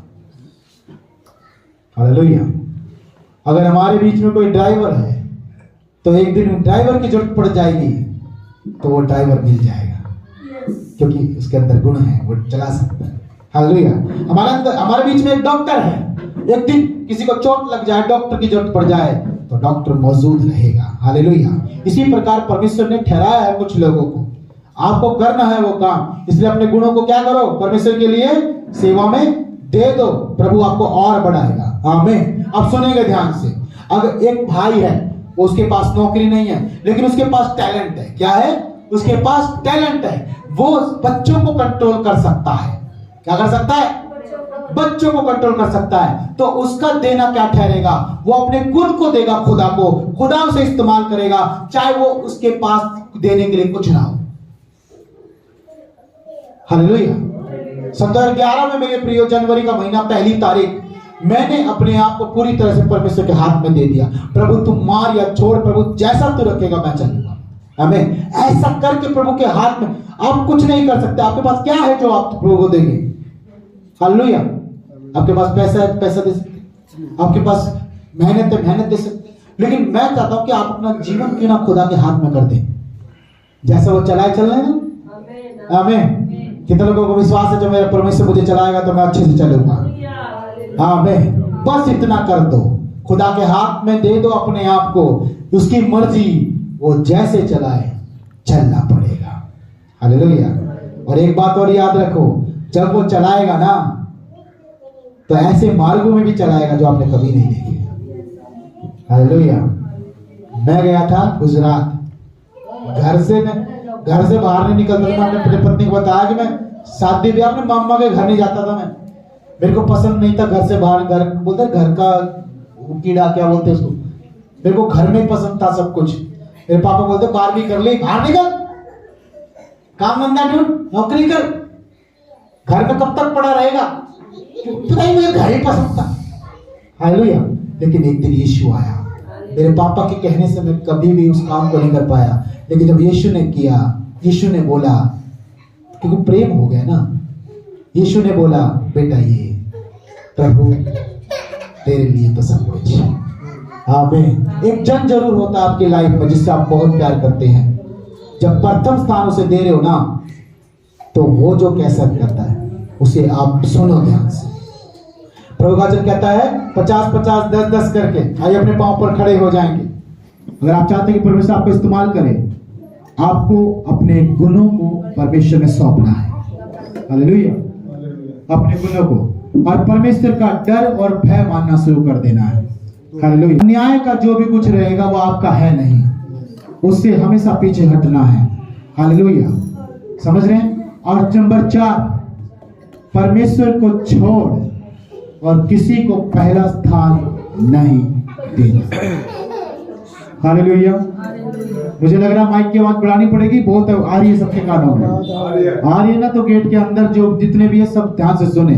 हालेलुया। अगर हमारे बीच में कोई ड्राइवर है तो एक दिन ड्राइवर की जरूरत पड़ जाएगी तो वो ड्राइवर मिल जाएगा, क्योंकि उसके अंदर गुण है, वो चला सकता है। हालेलुया। हमारे बीच में एक डॉक्टर है, एक दिन किसी को चोट लग जाए, डॉक्टर की जरूरत पड़ जाए तो डॉक्टर मौजूद रहेगा। हालेलुया। इसी प्रकार परमेश्वर ने ठहराया है कुछ लोगों को, आपको करना है वो काम, इसलिए अपने गुणों को क्या करो, परमेश्वर के लिए सेवा में दे दो, प्रभु आपको और बढ़ाएगा। आमीन। अब सुनेंगे ध्यान से। अगर एक भाई है, उसके पास नौकरी नहीं है लेकिन उसके पास टैलेंट है। क्या है? उसके पास टैलेंट है, वो बच्चों को कंट्रोल कर सकता है। क्या कर सकता है? बच्चों को कंट्रोल कर सकता है। तो उसका देना क्या ठहरेगा? वो अपने गुण को देगा, खुदा को, खुदा उसे इस्तेमाल करेगा, चाहे वो उसके पास देने के लिए कुछ ना हो। हालेलुया। 2011 में मेरे प्रियो, जनवरी का महीना, 1 तारीख, मैंने अपने आप को पूरी तरह से परमेश्वर के हाथ में दे दिया। प्रभु तुम मार या छोड़, प्रभु जैसा तू रखेगा मैं चलूंगा। हमें ऐसा करके प्रभु के हाथ में आप कुछ नहीं कर सकते। आपके पास क्या है जो आप प्रभु को देंगे? हालेलुया। आपके पास पैसा है, पैसा दे सकते, आपके पास मेहनत है, मेहनत दे सकते, लेकिन मैं चाहता हूं कि आप अपना जीवन क्यों ना खुदा के हाथ में कर दें, जैसा वो चलाए चल रहे ना। आमीन। कितने लोगों को विश्वास है जो मेरा परमेश्वर मुझे चलाएगा तो मैं अच्छे से चलूंगा? आमीन। बस इतना कर दो, खुदा के हाथ में दे दो अपने आप को, उसकी मर्जी, वो जैसे चलाए चलना पड़ेगा। हालेलुया। और एक बात और याद रखो, जब वो चलाएगा ना तो ऐसे मार्गों में भी चलाएगा जो आपने कभी नहीं देखे। हालेलुया। मैं गया था गुजरात, घर से बाहर नहीं निकलता था। मैं अपनी पत्नी को बताया कि मैं शादी ब्याह अपने मामा के घर नहीं जाता था। मैं, मेरे को पसंद नहीं था घर से बाहर, घर बोलते घर का कीड़ा क्या बोलते उसको, मेरे को घर में पसंद था सब कुछ। मेरे पापा बोलते 12वीं कर ली, बाहर निकल, काम धंधा ढूंढ, नौकरी कर, घर में कब तक पड़ा रहेगा? पता ही मुझे घर ही पसंद था। हालेलुया। लेकिन एक दिन यीशु आया। मेरे पापा के कहने से मैं कभी भी उस काम को नहीं कर पाया, लेकिन जब यीशु ने किया, यीशु ने बोला, क्योंकि प्रेम हो गया ना, यीशु ने बोला बेटा ये प्रभु तेरे लिए तो सब कुछ है। आमीन। एक जन जरूर होता है आपकी लाइफ में जिससे आप बहुत प्यार करते हैं, जब प्रथम स्थान उसे दे रहे हो ना, तो वो जो कैसा करता है उसे आप सुनो ध्यान से। प्रभु का वचन कहता है 50-50, 10-10 करके। आइए अपने पांव पर खड़े हो जाएंगे। अगर आप चाहते हैं कि परमेश्वर आपको इस्तेमाल करे, आपको अपने गुणों को परमेश्वर में सौंपना है। हालेलुया। अपने गुणों को, और परमेश्वर का डर और भय मानना शुरू कर देना है। हालेलुया। अन्याय का जो भी कुछ रहेगा वो आपका है नहीं, उससे हमेशा पीछे हटना है। हालेलुया। समझ रहे हैं? और नंबर 4, परमेश्वर को छोड़ और किसी को पहला स्थान नहीं देना। हालेलुया। मुझे लग रहा माइक की आवाज बढ़ानी पड़ेगी, बहुत आ रही है सबके कानों में, आ रही है ना? तो गेट के अंदर जो जितने भी है सब ध्यान से सुने।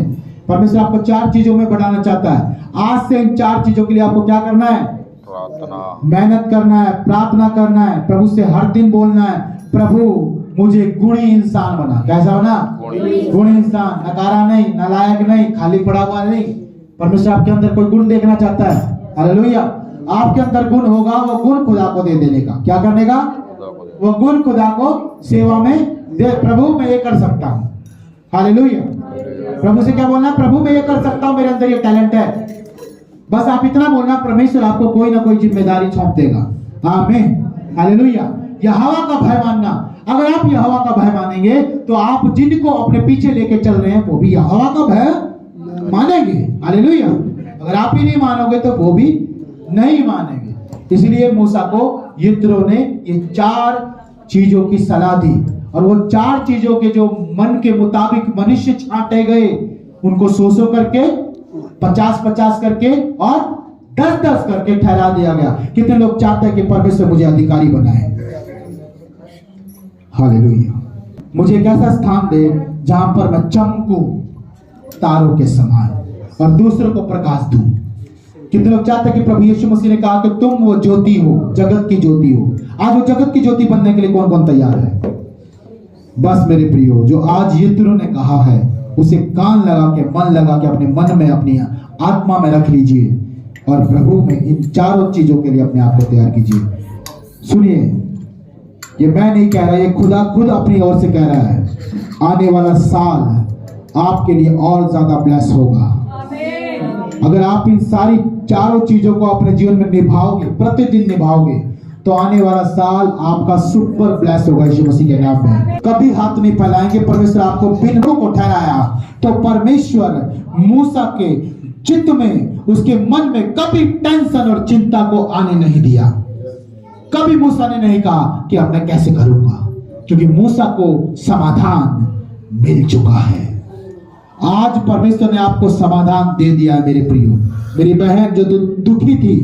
परमेश्वर आपको 4 चीजों में बढ़ाना चाहता है। आज से इन 4 चीजों के लिए आपको क्या करना है? मेहनत करना है, प्रार्थना करना है, प्रभु से हर दिन बोलना है, प्रभु मुझे गुणी इंसान बना। कैसा बना? गुणी इंसान, नकारा नहीं, नालायक नहीं, खाली पड़ा हुआ नहीं। परमेश्वर आपके अंदर कोई गुण देखना चाहता है। हालेलुया। आपके अंदर गुण होगा, वो गुण खुदा को दे देने का। क्या करने का? वो गुण खुदा को सेवा में दे। प्रभु मैं ये कर सकता हूँ। हालेलुया। प्रभु से क्या बोलना? प्रभु मैं ये कर सकता हूँ, मेरे अंदर ये टैलेंट है। बस आप इतना बोलना, परमेश्वर आपको कोई ना कोई जिम्मेदारी सौंप देगा। आमीन। हालेलुया। यहोवा का भय मानना, अगर आप यहोवा का भय मानेंगे तो आप जिनको अपने पीछे लेके चल रहे हैं वो भी यहोवा का भय मानेंगे। हालेलुया। अगर आप ही नहीं मानोगे तो वो भी नहीं मानेंगे। इसलिए मूसा को यित्रो ने ये 4 चीजों की सलाह दी, और वो 4 चीजों के जो मन के मुताबिक मनुष्य छांटे गए उनको 100 करके, 50 करके और 10 करके ठहरा दिया गया। कितने लोग चाहते हैं कि परमेश्वर मुझे अधिकारी बनाए? हालेलुया। मुझे एक ऐसा स्थान दे जहां पर मैं चमकूं तारों के समान और दूसरों को प्रकाश दूं। कितने लोग चाहते हैं कि प्रभु यीशु मसीह ने कहा कि तुम वो ज्योति हो, जगत की ज्योति हो। आज वो जगत की ज्योति बनने के लिए कौन कौन तैयार है? बस मेरे प्रियो, जो आज यित्रो ने कहा है उसे कान लगा के, मन लगा के अपने मन में, अपनी आत्मा में रख लीजिए और प्रभु में इन 4 चीजों के लिए अपने आप को तैयार कीजिए। सुनिए, ये मैं नहीं कह रहा, ये खुदा खुद अपनी ओर से कह रहा है। आने वाला साल आपके लिए और ज्यादा ब्लेस होगा अगर आप इन सारी 4 चीजों को अपने जीवन में निभाओगे, प्रतिदिन निभाओगे, तो आने वाला साल आपका सुपर ब्लेस होगा यीशु मसीह के नाम में। कभी हाथ नहीं फैलाएंगे। परमेश्वर आपको बिन्नों को ठहराया तो परमेश्वर मूसा के चित्त में, उसके मन में कभी टेंशन और चिंता को आने नहीं दिया। कभी मूसा ने नहीं कहा कि अब मैं कैसे करूंगा, क्योंकि मूसा को समाधान मिल चुका है। आज परमेश्वर ने आपको समाधान दे दिया है मेरे प्रियो। मेरी बहन जो दुखी थी,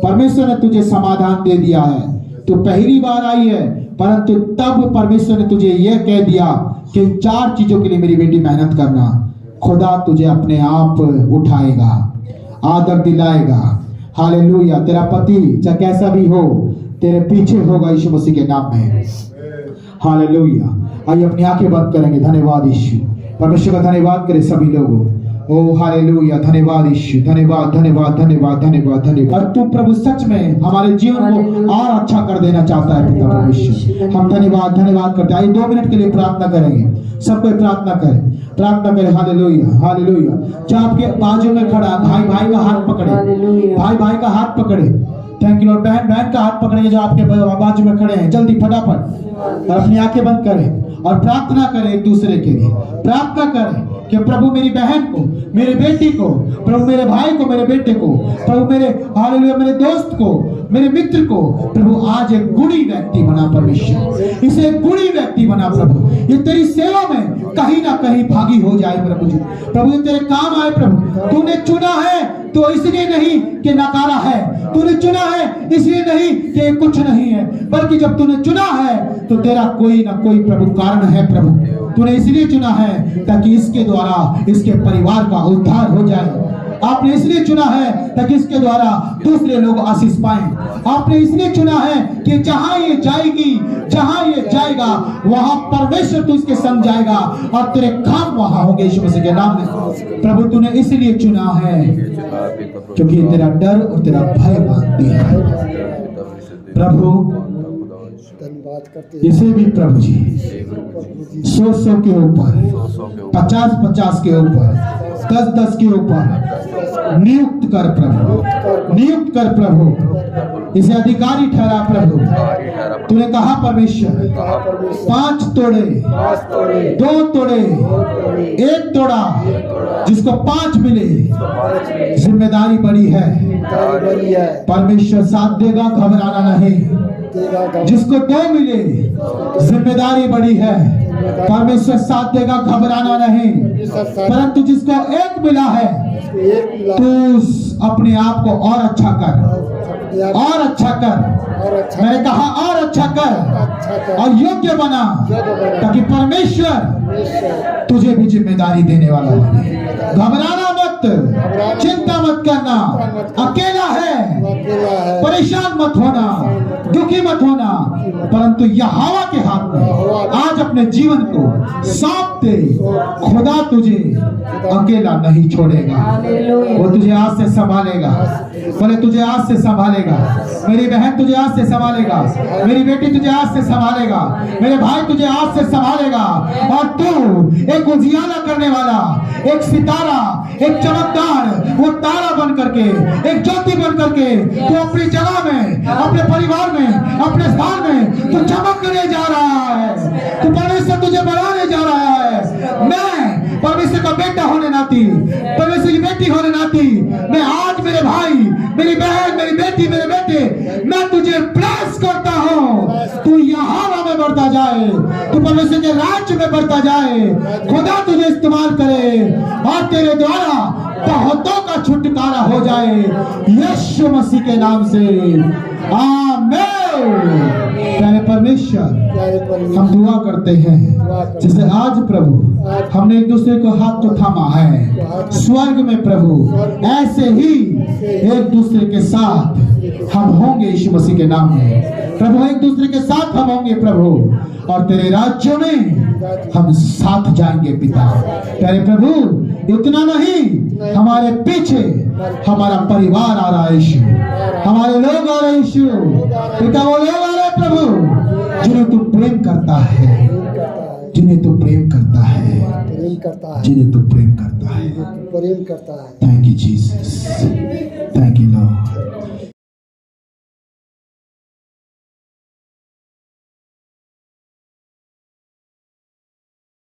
परमेश्वर ने तुझे समाधान दे दिया है। तू पहली बार आई है, परंतु तब परमेश्वर ने तुझे यह कह दिया कि इन 4 चीजों के लिए मेरी बेटी मेहनत करना। खुदा तुझे अपने आप उठाएगा, आदर दिलाएगा। हालेलुया। तेरा पति चाहे कैसा भी हो, तेरे पीछे होगा यीशु मसीह के नाम में। हालेलुया। आइए अपनी आंखें बंद करेंगे। धन्यवाद यीशु। परमेश्वर का धन्यवाद करें सभी लोगों। ओ हालेलुया। धन्यवाद यीशु। धन्यवाद धन्यवाद धन्यवाद धन्यवाद धन्यवाद। और तू प्रभु सच में हमारे जीवन को और अच्छा कर देना चाहता है पिता परमेश्वर। हम धन्यवाद धन्यवाद करते हैं। आइए 2 मिनट के लिए प्रार्थना करेंगे। सबको प्रार्थना करें, प्रार्थना करें। Hallelujah hallelujah. जो आपके बाजू में खड़ा भाई भाई का हाथ पकड़े, भाई भाई का हाथ पकड़े। Thank you Lord. बहन बहन का हाथ पकड़ेंगे जो आपके बाजू में खड़े हैं। जल्दी फटाफट और अपनी आंखें बंद करें और प्रार्थना करें एक दूसरे के लिए। प्रार्थना करें कि प्रभु मेरी बहन को, मेरी बेटी को, प्रभु मेरे भाई को, मेरे बेटे को, प्रभु मेरे हालेलुया मेरे दोस्त को, मेरे मित्र को, प्रभु आज एक गुणी व्यक्ति बना परमेश्वर। इसे एक गुणी व्यक्ति बना प्रभु। ये तेरी सेवा में कहीं ना कहीं भागी हो जाए प्रभु जी। प्रभु ये तेरे काम आए प्रभु। तूने चुना है तो इसलिए नहीं कि नकारा है, तूने चुना है इसलिए नहीं कि कुछ नहीं है, बल्कि जब तूने चुना है तो तेरा कोई ना कोई प्रभु कारण है प्रभु। तूने इसलिए चुना है ताकि इसके द्वारा इसके परिवार का उद्धार हो जाए। आपने इसलिए चुना है ताकि इसके द्वारा दूसरे लोग आशीष पाएं। आपने इसलिए चुना है कि जहां ये जाएगी, जहां ये जाएगा, वहां परमेश्वर तू इसके संग जाएगा और तेरे काम वहां होंगे यीशु मसीह के नाम में। प्रभु तूने इसलिए चुना है क्योंकि तेरा डर और तेरा भय मानती है प्रभु। इसे भी प्रभु जी 100 के ऊपर, 50 के ऊपर, 10 के ऊपर नियुक्त कर प्रभु, नियुक्त कर प्रभु। इसे अधिकारी ठहरा प्रभु। तूने कहा परमेश्वर 5 तोड़े, 2 तोड़े, 1 तोड़ा, जिसको 5 मिले। जिम्मेदारी बड़ी है, परमेश्वर साथ देगा, घबराना नहीं। जिसको 2 मिले, जिम्मेदारी बड़ी है, परमेश्वर साथ देगा, घबराना नहीं। परंतु जिसको 1 मिला है, तो अपने आप को और अच्छा कर, और अच्छा कर। मैंने कहा और अच्छा कर और योग्य बना, ताकि परमेश्वर तुझे भी जिम्मेदारी देने वाला है। घबराना मत, चिंता मत करना। अकेला है, परेशान मत होना, दुखी मत होना, परंतु यहोवा के हाथ में आज अपने जीवन को सौंप दे। खुदा तुझे अकेला नहीं छोड़ेगा, वो तुझे आज से संभालेगा। बोले तुझे आज से संभालेगा। मेरी बहन तुझे आज से संभालेगा, मेरी बेटी तुझे आज से संभालेगा, मेरे भाई तुझे आज से संभालेगा। और तू एक उजियाला करने वाला, एक सितारा, एक चमकदार वो तारा बन करके, एक ज्योति बन करके तू अपनी जगह में, अपने परिवार में, अपने स्थान में तू चमकने जा रहा है। तू परमेश्वर तुझे बढ़ाने जा रहा है। मैं परमेश्वर का बेटा होने नाती, परमेश्वर की बेटी होने नाती, मैं आज मेरे भाई, मेरी बहन, मेरी बेटी, मेरे बेटे, मैं तुझे ब्लेस करता हूँ। तू यहाँ में बढ़ता जाए, तू परमेश्वर के राज्य में बढ़ता जाए, खुदा तुझे इस्तेमाल करे और तेरे द्वारा बहुतों का छुटकारा हो जाए, यीशु मसीह के नाम से, आमीन। प्यारे परमेश्वर, हम दुआ करते हैं जैसे आज प्रभु हमने एक दूसरे को हाथ तो थामा है, स्वर्ग में प्रभु ऐसे ही एक दूसरे के साथ हम होंगे यीशु मसीह के नाम में। प्रभु एक दूसरे के साथ हम होंगे प्रभु, और तेरे राज्य में हम साथ जाएंगे पिता। प्यारे प्रभु इतना नहीं, हमारे पीछे हमारा परिवार आ रहा है यीशु, हमारे लोग आ रहे यीशु पिता, वो लोग आ रहे प्रभु जिन्हें तू प्रेम करता है, जिन्हें तू प्रेम करता है, प्रेम करता है, जिन्हें तू प्रेम करता है। प्रेम करता है। Thank you Jesus.